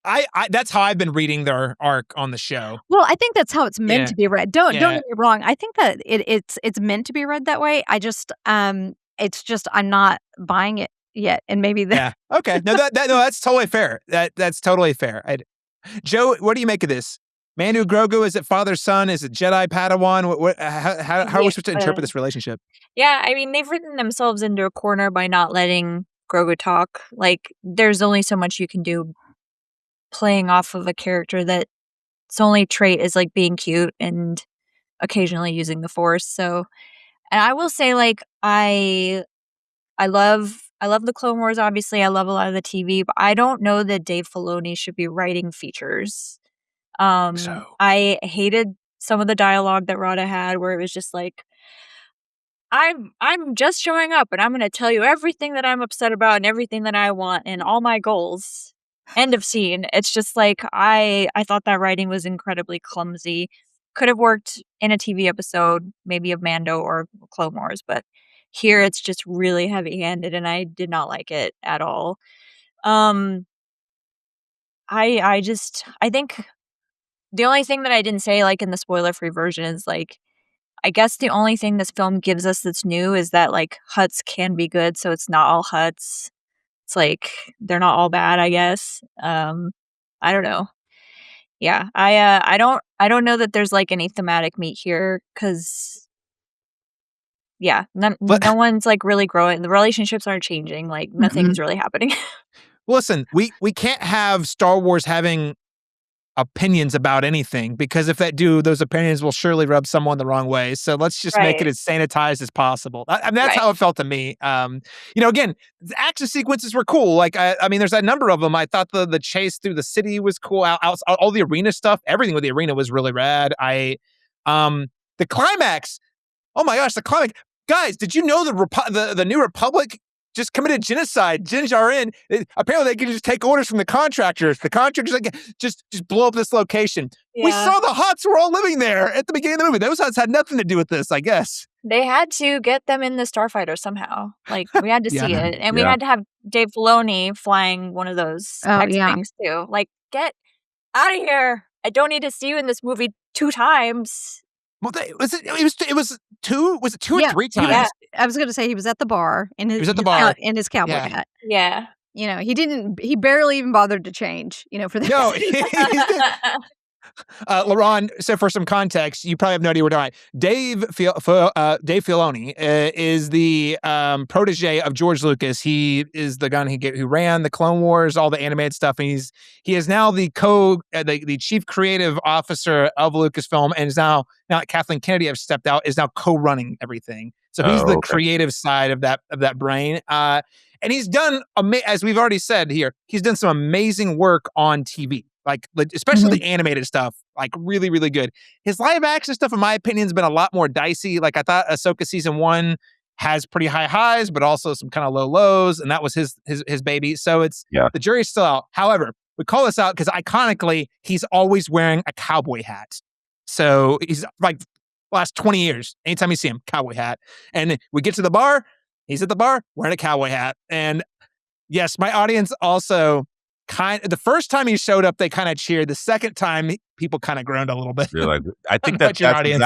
I that's how I've been reading their arc on the show. Well, I think that's how it's meant to be read. Don't get me wrong. I think that it's meant to be read that way. I just it's just I'm not buying it yet, and maybe that. Yeah. Okay. No, that's totally fair. That's totally fair. Joe, what do you make of this? Mando Grogu, is it father son? Is it Jedi Padawan? How are we supposed to interpret this relationship? Yeah, I mean, they've written themselves into a corner by not letting Grogu talk. Like, there's only so much you can do playing off of a character that its only trait is like being cute and occasionally using the Force. So, and I will say, like, I love the Clone Wars. Obviously, I love a lot of the TV, but I don't know that Dave Filoni should be writing features. I hated some of the dialogue that Rada had, where it was just like, I'm just showing up and I'm going to tell you everything that I'm upset about and everything that I want and all my goals. End of scene. It's just like, I thought that writing was incredibly clumsy. Could have worked in a TV episode, maybe of Mando or Clone Wars, but here it's just really heavy-handed and I did not like it at all. I think the only thing that I didn't say, like, in the spoiler-free version is, like, I guess the only thing this film gives us that's new is that, like, Hutts can be good, so it's not all Hutts. It's like, they're not all bad, I guess. I don't know. Yeah, I don't know that there's, like, any thematic meat here, because, yeah, no one's, like, really growing. The relationships aren't changing. Like, nothing's really happening. Listen, we can't have Star Wars having opinions about anything, because if that do, those opinions will surely rub someone the wrong way. So let's just make it as sanitized as possible. I mean, that's how it felt to me. Again, the action sequences were cool. Like, I mean, there's a number of them. I thought the chase through the city was cool. All the arena stuff, everything with the arena was really rad. The climax. Oh my gosh, the climax. Guys, did you know the New Republic just committed genocide? Din Djarin, apparently they can just take orders from the contractors. The contractors just blow up this location. Yeah. We saw the Hutts were all living there at the beginning of the movie. Those Hutts had nothing to do with this, I guess. They had to get them in the starfighter somehow. Like, we had to see it. And we had to have Dave Filoni flying one of those things too. Like, get out of here. I don't need to see you in this movie 2 times. Well, it was 2? Was it 2 or 3 times? Yeah. I was going to say he was at the bar in his cowboy hat. Yeah. He barely even bothered to change, for that. No, Laron, so for some context, you probably have no idea what we're talking about. Dave Filoni is the protege of George Lucas. He is the guy who ran the Clone Wars, all the animated stuff, and he is now the chief creative officer of Lucasfilm, and is now that Kathleen Kennedy has stepped out, is now co-running everything. So he's the creative side of that brain. And he's done, as we've already said here, he's done some amazing work on TV. Like, especially the animated stuff, like really, really good. His live action stuff, in my opinion, has been a lot more dicey. Like, I thought Ahsoka season 1 has pretty high highs, but also some kind of low lows, and that was his baby. So the jury's still out. However, we call this out because iconically, he's always wearing a cowboy hat. So he's like last 20 years, anytime you see him, cowboy hat. And we get to the bar, he's at the bar wearing a cowboy hat. And yes, my audience also. The first time he showed up, they kind of cheered. The second time, people kind of groaned a little bit. You're like, I think that's exactly. And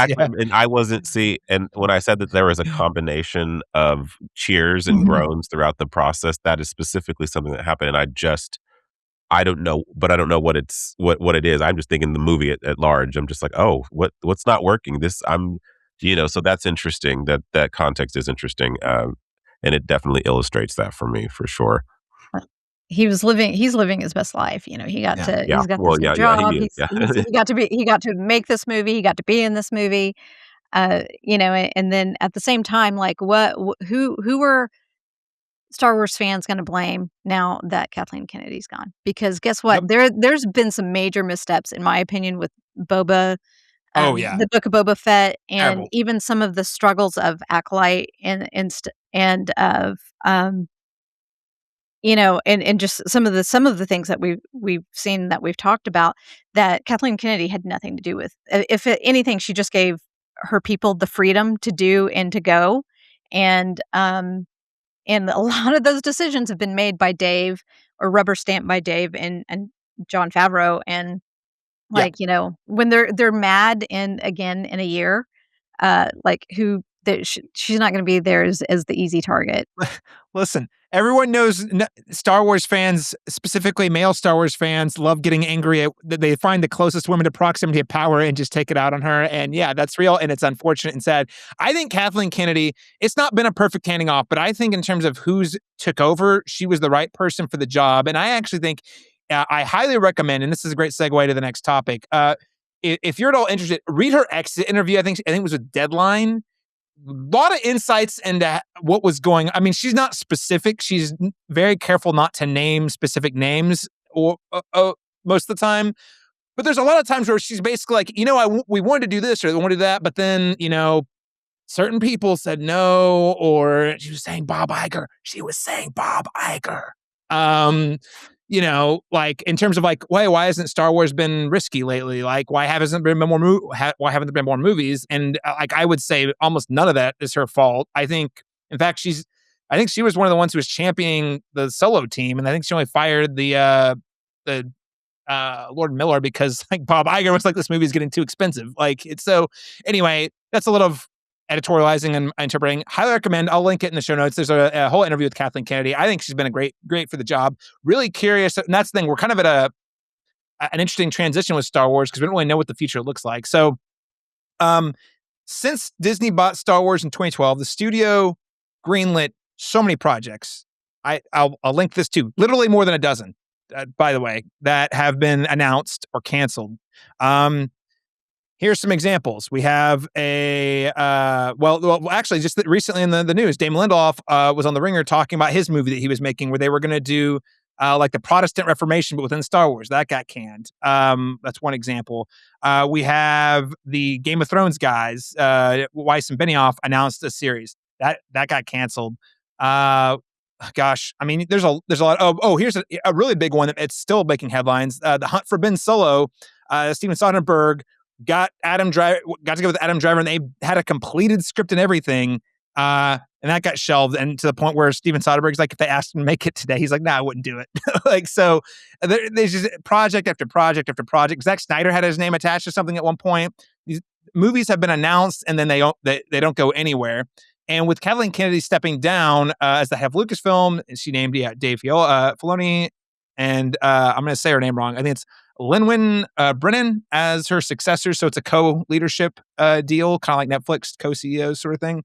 I wasn't and when I said that there was a combination of cheers and groans throughout the process, that is specifically something that happened. And I don't know, but I don't know what it is. I'm just thinking the movie at large. I'm just like, oh, what's not working? So that's interesting. That context is interesting, and it definitely illustrates that for me for sure. He's living his best life. He's got this good job. He got to make this movie. He got to be in this movie. And then at the same time, like, who were Star Wars fans going to blame now that Kathleen Kennedy's gone? Because guess what? There's been some major missteps, in my opinion, with Boba. The Book of Boba Fett, and even some of the struggles of Acolyte and of and just some of the things that we've seen, that we've talked about, that Kathleen Kennedy had nothing to do with. If anything, she just gave her people the freedom to do and to go, and a lot of those decisions have been made by Dave, or rubber stamped by Dave, and Jon Favreau and like, you know, when they're mad in a year, like she's not going to be there as the easy target. Listen, everyone knows Star Wars fans, specifically male Star Wars fans, love getting angry at that they find the closest woman to proximity of power and just take it out on her. And yeah, that's real, and it's unfortunate and sad. I think Kathleen Kennedy, it's not been a perfect handing off, but I think in terms of who's took over, she was the right person for the job. And I actually think I highly recommend, and this is a great segue to the next topic. If you're at all interested, read her exit interview. I think it was with Deadline. A lot of insights into what was going. I mean, she's not specific. She's very careful not to name specific names or most of the time. But there's a lot of times where she's basically like, we wanted to do this or we wanted to do that, but then, certain people said no, or she was saying Bob Iger. She was saying Bob Iger. Like in terms of like, why hasn't Star Wars been risky lately? Like, why haven't there been more movies? And like, I would say almost none of that is her fault. I think, in fact, I think she was one of the ones who was championing the Solo team, and I think she only fired the Lord Miller because like Bob Iger was like, this movie is getting too expensive. Like it's so. Anyway, that's a little of editorializing and interpreting. Highly recommend. I'll link it in the show notes. There's a whole interview with Kathleen Kennedy. I think she's been a great for the job. Really curious. And that's the thing. We're kind of at an interesting transition with Star Wars because we don't really know what the future looks like. So, since Disney bought Star Wars in 2012, the studio greenlit so many projects. I'll link this to literally more than a dozen, by the way, that have been announced or canceled. Here's some examples. We have actually, just recently in the news, Damon Lindelof was on The Ringer talking about his movie that he was making where they were going to do like the Protestant Reformation, but within Star Wars. That got canned. That's one example. We have the Game of Thrones guys, Weiss and Benioff, announced a series. That got canceled. Gosh, I mean, there's a lot. Oh, here's a really big one. It's still making headlines. The Hunt for Ben Solo, Steven Soderbergh, got to go with Adam Driver, and they had a completed script and everything, and that got shelved. And to the point where Steven Soderbergh's like, if they asked him to make it today, he's like, "Nah, I wouldn't do it." Like, so there's just project after project after project. Zack Snyder had his name attached to something at one point. These movies have been announced, and then they don't go anywhere. And with Kathleen Kennedy stepping down as the head of Lucasfilm, she named Dave Filoni, and I'm going to say her name wrong. I think it's Lynwyn Brennan as her successor. So it's a co-leadership deal, kind of like Netflix co-CEOs sort of thing.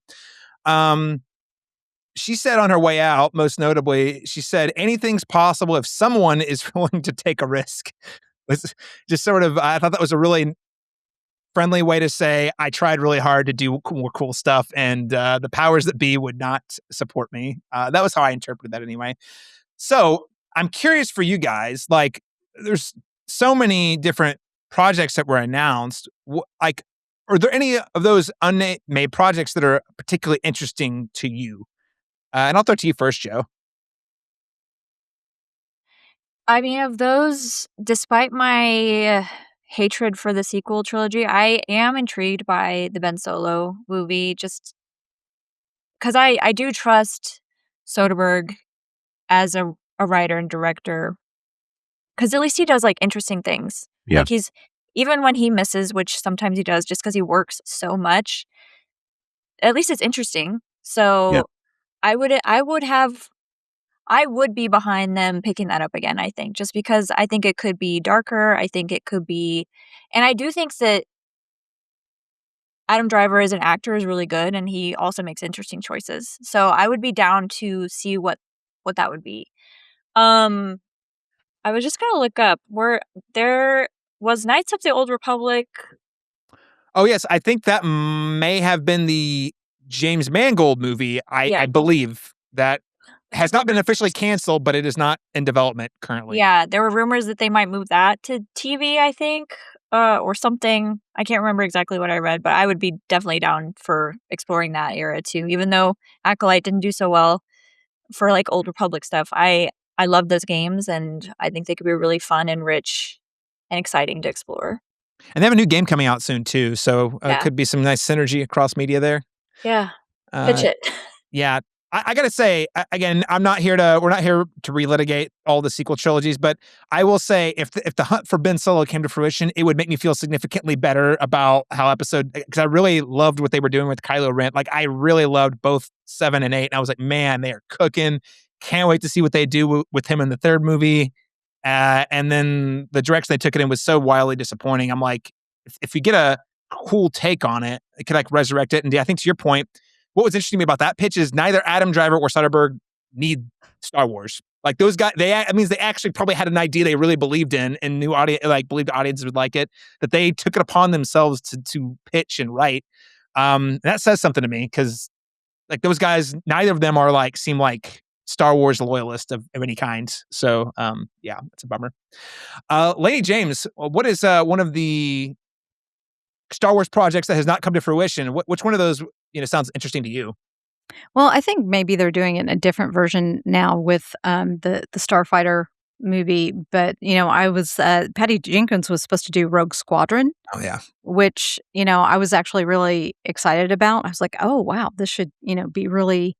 She said on her way out, most notably, she said, anything's possible if someone is willing to take a risk. It's just sort of, I thought that was a really friendly way to say, I tried really hard to do more cool stuff, and the powers that be would not support me. That was how I interpreted that anyway. So I'm curious for you guys, like, there's so many different projects that were announced. Like, are there any of those unmade projects that are particularly interesting to you? And I'll throw it to you first, Jo. I mean, of those, despite my hatred for the sequel trilogy, I am intrigued by the Ben Solo movie, just because I do trust Soderbergh as a writer and director, because at least he does like interesting things. Yeah. Like even when he misses, which sometimes he does, just because he works so much, at least it's interesting. So yeah. I would be behind them picking that up again, I think, just because I think it could be darker. I think it could be, and I do think that Adam Driver as an actor is really good, and he also makes interesting choices. So I would be down to see what that would be. I was just going to look up where there was Knights of the Old Republic. Oh, yes. I think that may have been the James Mangold movie. I believe that has not been officially canceled, but it is not in development currently. Yeah, there were rumors that they might move that to TV, I think, or something. I can't remember exactly what I read, but I would be definitely down for exploring that era too. Even though Acolyte didn't do so well for like Old Republic stuff, I love those games, and I think they could be really fun and rich and exciting to explore. And they have a new game coming out soon too, so could be some nice synergy across media there. Yeah, pitch it. Yeah. I gotta say, again, we're not here to relitigate all the sequel trilogies, but I will say if the hunt for Ben Solo came to fruition, it would make me feel significantly better about how because I really loved what they were doing with Kylo Ren. Like, I really loved both 7 and 8, and I was like, man, they are cooking. Can't wait to see what they do with him in the third movie. And then the direction they took it in was so wildly disappointing. I'm like, if we get a cool take on it, it could like resurrect it. And I think to your point, what was interesting to me about that pitch is neither Adam Driver or Soderbergh need Star Wars. Like those guys, it means they actually probably had an idea they really believed in and knew believed the audience would like it, that they took it upon themselves to pitch and write. That says something to me because like those guys, neither of them seem like Star Wars loyalists of any kind. So yeah, it's a bummer. Lady James, what is one of the Star Wars projects that has not come to fruition? Which one of those sounds interesting to you? Well, I think maybe they're doing it in a different version now with the Starfighter movie. But I was Patty Jenkins was supposed to do Rogue Squadron. Oh yeah, which I was actually really excited about. I was like, oh wow, this should be really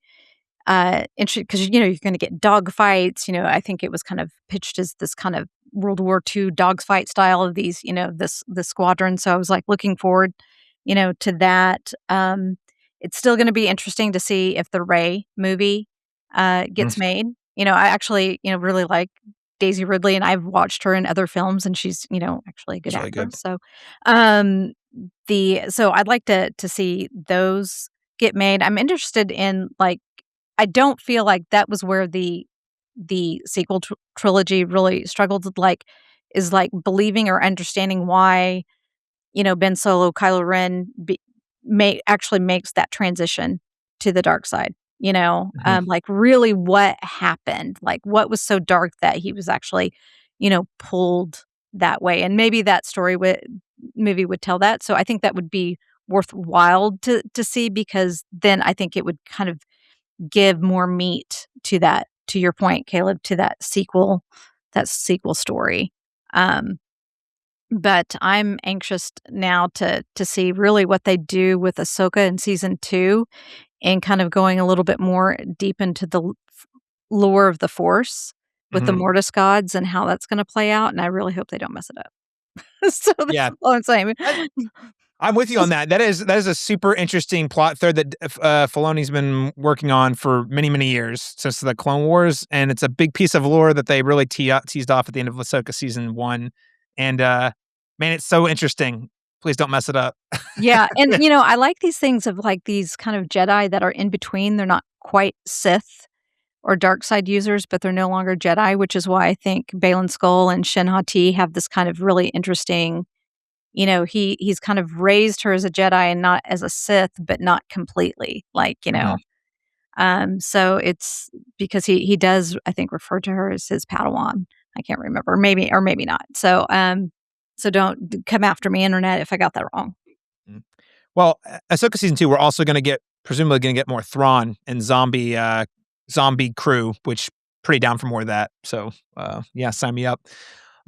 interesting because you're going to get dogfights. I think it was kind of pitched as this kind of World War II dogfight style of these this squadron. So I was like looking forward to that. It's still going to be interesting to see if the Rey movie gets made. I actually really like Daisy Ridley, and I've watched her in other films, and she's actually a good actor. Good. So so I'd like to see those get made. I'm interested in I don't feel like that was where the sequel trilogy really struggled with, is believing or understanding why Ben Solo, Kylo Ren actually makes that transition to the dark side. Really what happened, what was so dark that he was actually pulled that way. And maybe that movie would tell that. So I think that would be worthwhile to see, because then I think it would kind of give more meat to that, to your point, Caleb, to that sequel story. But I'm anxious now to see really what they do with Ahsoka in season 2, and kind of going a little bit more deep into the lore of the Force with the Mortis gods and how that's going to play out. And I really hope they don't mess it up. So that's all I'm saying. I'm with you on that. That is a super interesting plot thread that Filoni's been working on for many, many years, since the Clone Wars, and it's a big piece of lore that they really teased off at the end of Ahsoka season 1. And man, it's so interesting. Please don't mess it up. Yeah, and I like these things of these kind of Jedi that are in between. They're not quite Sith or dark side users, but they're no longer Jedi, which is why I think Baylan Skoll and Shin Hati have this kind of really interesting. He's kind of raised her as a Jedi and not as a Sith, but not completely. So it's because he does, I think, refer to her as his Padawan. I can't remember, maybe or maybe not. So so don't come after me, internet, if I got that wrong. Well, Ahsoka season 2, we're also presumably going to get more Thrawn and zombie crew, which pretty down for more of that. So yeah, sign me up.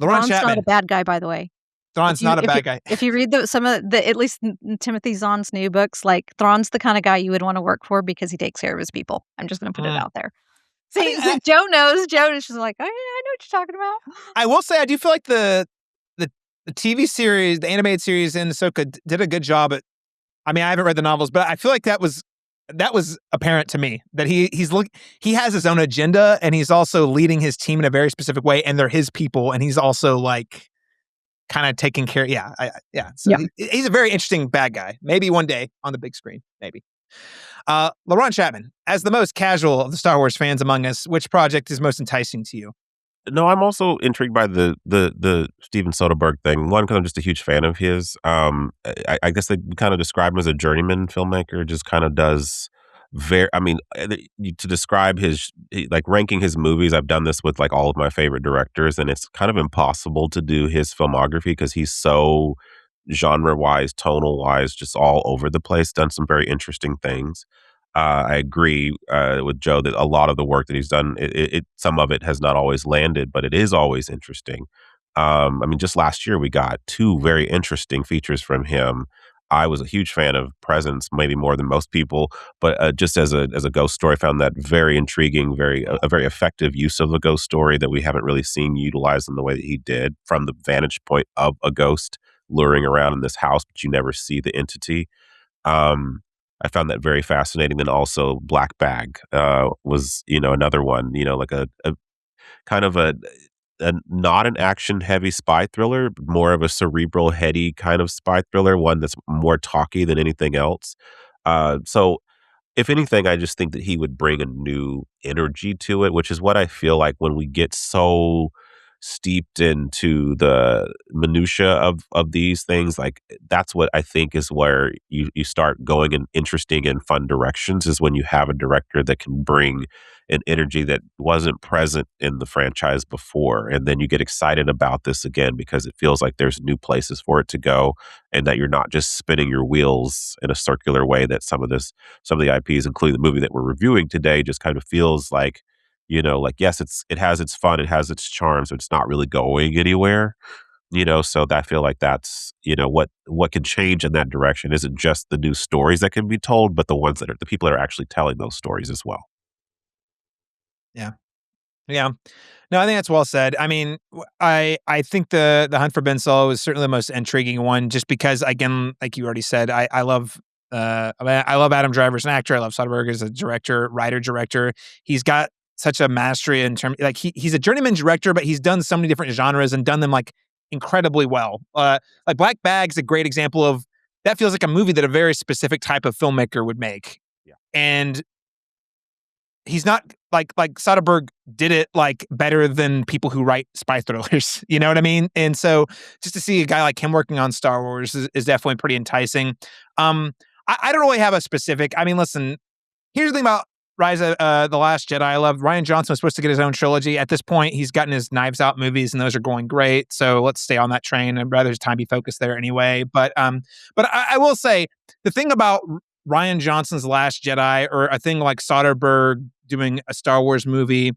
Laron Thrawn's Chapman, not a bad guy, by the way. Thrawn's not a bad guy. If you read some of the, at least Timothy Zahn's new books, Thrawn's the kind of guy you would want to work for because he takes care of his people. I'm just going to put it out there. See, Joe knows. Joe is just like, oh yeah, I know what you're talking about. I will say, I do feel like the TV series, the animated series in Ahsoka did a good job at. I mean, I haven't read the novels, but I feel like that was apparent to me that he has his own agenda, and he's also leading his team in a very specific way, and they're his people, and he's also kind of taking care. Yeah. So he's a very interesting bad guy. Maybe one day on the big screen, maybe. Laron Chapman, as the most casual of the Star Wars fans among us, which project is most enticing to you? No, I'm also intrigued by the Steven Soderbergh thing. One, because I'm just a huge fan of his. I guess they kind of describe him as a journeyman filmmaker. Just kind of does to describe his ranking his movies. I've done this with all of my favorite directors, and it's kind of impossible to do his filmography because he's so genre-wise, tonal-wise, just all over the place. Done some very interesting things. I agree with Joe that a lot of the work that he's done, some of it has not always landed, but it is always interesting. Just last year we got 2 very interesting features from him. I was a huge fan of Presence, maybe more than most people, but just as a ghost story, I found that very intriguing, a very effective use of a ghost story that we haven't really seen utilized in the way that he did from the vantage point of a ghost luring around in this house, but you never see the entity. I found that very fascinating. Then also Black Bag was, another one, like a kind of a not an action heavy spy thriller, but more of a cerebral, heady kind of spy thriller, one that's more talky than anything else. So if anything, I just think that he would bring a new energy to it, which is what I feel like when we get so steeped into the minutia of these things. Like that's what I think is where you start going in interesting and fun directions, is when you have a director that can bring an energy that wasn't present in the franchise before, and then you get excited about this again because it feels like there's new places for it to go, and that you're not just spinning your wheels in a circular way that some of the IPs, including the movie that we're reviewing today, just kind of feels like, like, yes, it has its fun, it has its charms, but it's not really going anywhere. So that I feel like that's, what can change in that direction isn't just the new stories that can be told, but the ones that are the people that are actually telling those stories as well. Yeah. Yeah. No, I think that's well said. I mean, I think the Hunt for Ben Solo is certainly the most intriguing one, just because, again, like you already said, I love I love Adam Driver as an actor. I love Soderbergh as a writer-director. He's got such a mastery in terms, like he's a journeyman director, but he's done so many different genres and done them like incredibly well. Like Black Bag's a great example of that. Feels like a movie that a very specific type of filmmaker would make. Yeah. And he's not like Soderbergh did it like better than people who write spy thrillers. You know what I mean? And so just to see a guy like him working on Star Wars is definitely pretty enticing. I don't really have a specific. I mean, listen, here's the thing about Rise of The Last Jedi. I love Rian Johnson was supposed to get his own trilogy. At this point, he's gotten his Knives Out movies, and those are going great. So let's stay on that train. I'd rather his time be focused there anyway. But I will say the thing about Rian Johnson's Last Jedi, or a thing like Soderbergh doing a Star Wars movie,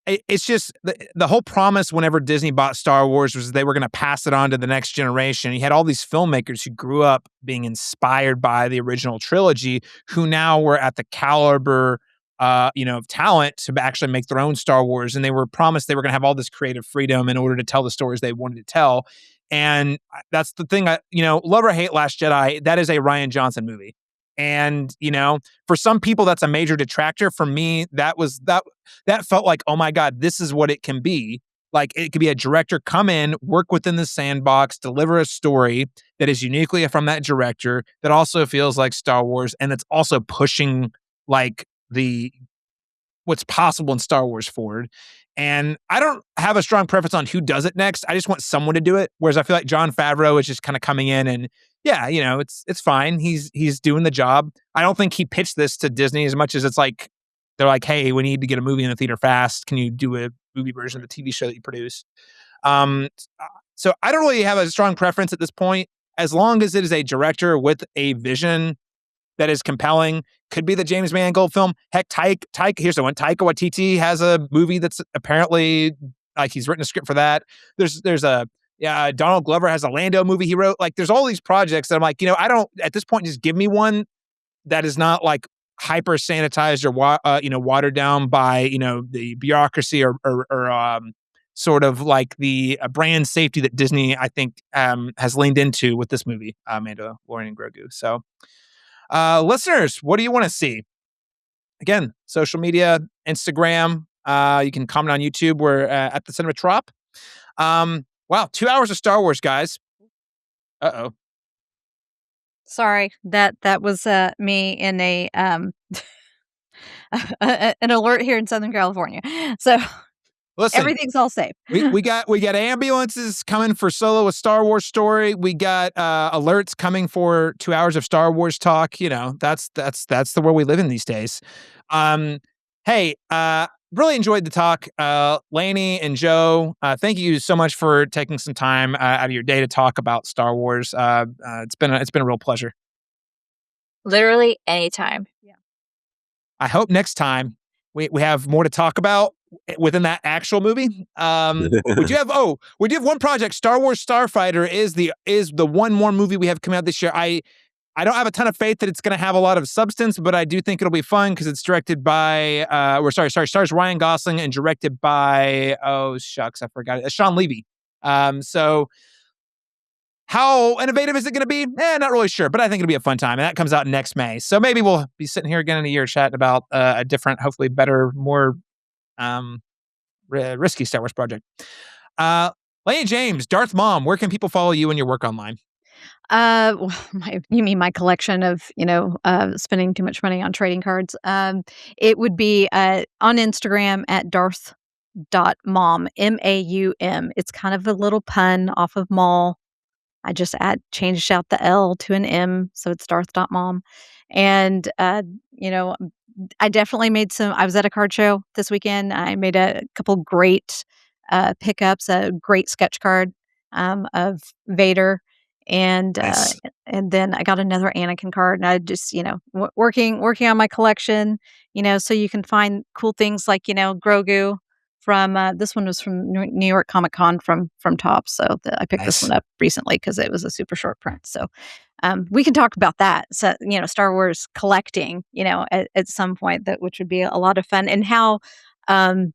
it's just the whole promise whenever Disney bought Star Wars was they were going to pass it on to the next generation. You had all these filmmakers who grew up being inspired by the original trilogy, who now were at the caliber, of talent to actually make their own Star Wars. And they were promised they were going to have all this creative freedom in order to tell the stories they wanted to tell. And that's the thing. Love or hate Last Jedi, that is a Rian Johnson movie. And, for some people, that's a major detractor. For me, that felt like, oh my God, this is what it can be. Like, it could be a director come in, work within the sandbox, deliver a story that is uniquely from that director, that also feels like Star Wars, and that's also pushing like what's possible in Star Wars forward. And I don't have a strong preference on who does it next. I just want someone to do it. Whereas I feel like Jon Favreau is just kind of coming in and, yeah, it's fine. He's doing the job. I don't think he pitched this to Disney as much as it's like, they're like, hey, we need to get a movie in the theater fast. Can you do a movie version of the TV show that you produce? So I don't really have a strong preference at this point. As long as it is a director with a vision that is compelling, could be the James Mangold film. Heck, here's the one. Taika Waititi has a movie that's apparently, like, he's written a script for that. There's Donald Glover has a Lando movie he wrote. Like, there's all these projects that I'm like, I don't, at this point, just give me one that is not like hyper sanitized or watered down by the bureaucracy or sort of like the brand safety that Disney, I think, has leaned into with this movie, Mandalorian and Grogu. So, listeners, what do you want to see? Again, social media, Instagram. You can comment on YouTube. We're at the Cinematrop. Wow, 2 hours of Star Wars, guys. Uh-oh. Sorry, that was me in a an alert here in Southern California. So listen, everything's all safe. we got ambulances coming for Solo, a Star Wars story. We got alerts coming for 2 hours of Star Wars talk. That's the world we live in these days. Hey, really enjoyed the talk. Lanie and Jo, thank you so much for taking some time out of your day to talk about Star Wars. It's been a real pleasure. Literally anytime. Yeah. I hope next time we have more to talk about. within that actual movie. We do have one project. Star Wars Starfighter is the one more movie we have coming out this year. I don't have a ton of faith that it's going to have a lot of substance, but I do think it'll be fun because it's directed by, stars Ryan Gosling and directed by, I forgot it, Sean Levy. So how innovative is it going to be? Not really sure, but I think it'll be a fun time. And that comes out next May. So maybe we'll be sitting here again in a year chatting about a different, hopefully better, more risky Star Wars project. Lanie James, Darth Maum, where can people follow you and your work online? You mean my collection of, spending too much money on trading cards? It would be on Instagram at Darth.Maum, M-A-U-M. It's kind of a little pun off of mall. I just changed out the L to an M, so it's Darth.Maum. And, I definitely I was at a card show this weekend. I made a couple great pickups, a great sketch card of Vader. And Nice. and then I got another Anakin card, and I just working on my collection, so you can find cool things like Grogu from this one was from New York Comic Con from Topps, so I picked this Nice. one up recently because it was a super short print. So we can talk about that. So Star Wars collecting, at some point, which would be a lot of fun, and how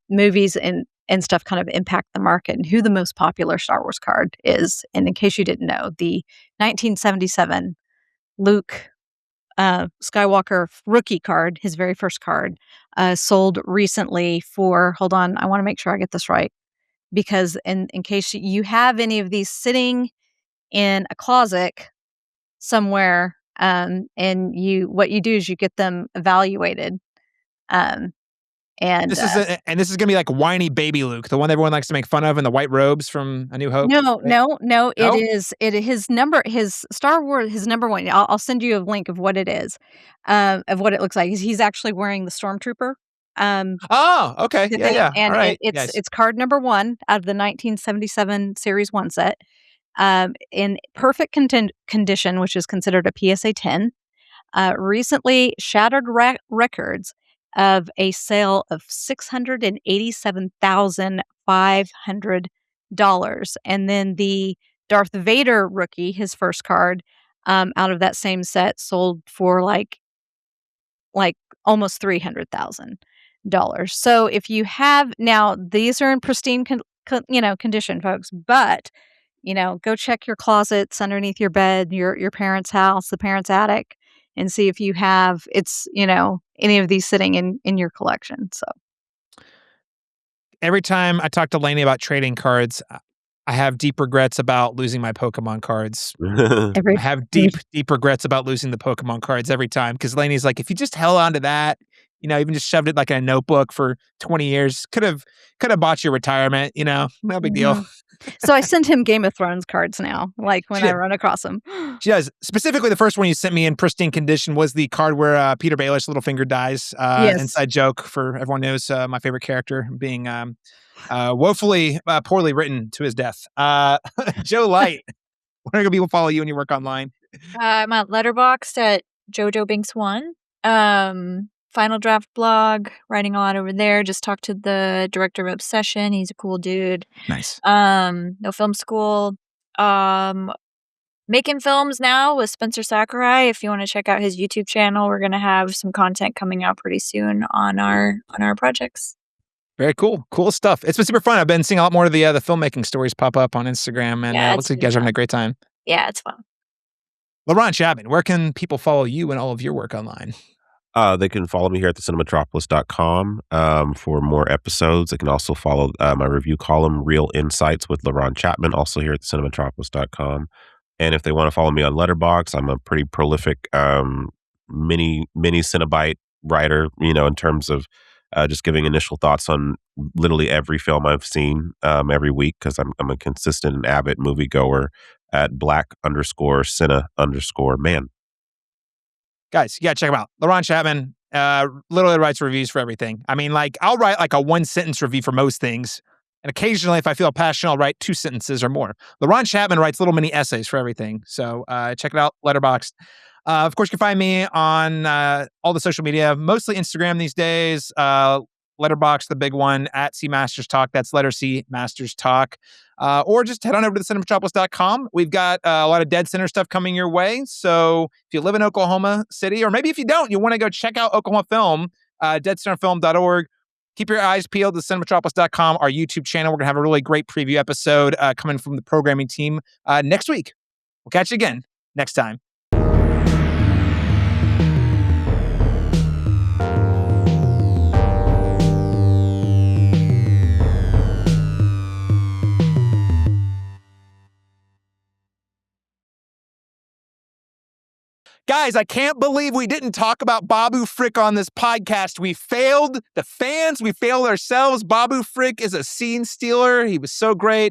movies and stuff kind of impact the market and who the most popular Star Wars card is. And in case you didn't know, the 1977 Luke Skywalker rookie card, his very first card, sold recently for, hold on, I want to make sure I get this right, because in case you have any of these sitting in a closet somewhere, and what you do is you get them evaluated. And this is gonna be like whiny baby Luke, the one everyone likes to make fun of in the white robes from A New Hope. No. No? His Star Wars, his number one. I'll send you a link of what it is, of what it looks like. He's actually wearing the Stormtrooper. Oh, okay, yeah. And All right, it's card number 1 out of the 1977 Series 1 set, in perfect condition, which is considered a PSA 10. Recently shattered records of a sale of $687,500. And then the Darth Vader rookie, his first card, out of that same set, sold for like almost $300,000. So if you have, now these are in pristine condition, folks, but go check your closets underneath your bed, your parents' house, the parents' attic, and see if you have any of these sitting in your collection. So every time I talk to Lanie about trading cards, I have deep regrets about losing my Pokemon cards. I have deep regrets about losing the Pokemon cards every time, because Lanie's like, if you just held on to that, even just shoved it like in a notebook for 20 years, could have bought your retirement, no big deal. So I send him Game of Thrones cards now, like when I run across them. She does. Specifically, the first one you sent me in pristine condition was the card where Peter Baelish Littlefinger dies. Yes. Inside joke for everyone knows my favorite character being woefully poorly written to his death. Jo Light, where can people follow you and your work online? I'm at Letterboxd at Jojo Binks 1. Final Draft blog, writing a lot over there. Just talked to the director of Obsession. He's a cool dude. Nice. No Film School. Making films now with Spencer Sakurai. If you want to check out his YouTube channel, we're going to have some content coming out pretty soon on our projects. Very cool. Cool stuff. It's been super fun. I've been seeing a lot more of the filmmaking stories pop up on Instagram, and it looks like you guys are having a great time. Yeah, it's fun. Laron, Chapman, where can people follow you and all of your work online? They can follow me here at thecinematropolis.com for more episodes. They can also follow my review column, Real Insights with Laron Chapman, also here at thecinematropolis.com. And if they want to follow me on Letterboxd, I'm a pretty prolific mini Cinebite writer, in terms of just giving initial thoughts on literally every film I've seen every week, because I'm a consistent and avid moviegoer at black_cine_man. Guys, you gotta check him out. Laron Chapman literally writes reviews for everything. I mean, I'll write a 1-sentence review for most things. And occasionally, if I feel passionate, I'll write 2 sentences or more. Laron Chapman writes little mini essays for everything. So check it out, Letterboxd. Of course, you can find me on all the social media, mostly Instagram these days. Letterboxd, the big one, at C Masters Talk. That's letter C Masters Talk. Or just head on over to cinematropolis.com. We've got a lot of Dead Center stuff coming your way. So if you live in Oklahoma City, or maybe if you don't, you want to go check out Oklahoma Film, deadcenterfilm.org. Keep your eyes peeled to cinematropolis.com, our YouTube channel. We're going to have a really great preview episode coming from the programming team next week. We'll catch you again next time. Guys, I can't believe we didn't talk about Babu Frick on this podcast. We failed the fans. We failed ourselves. Babu Frick is a scene stealer. He was so great.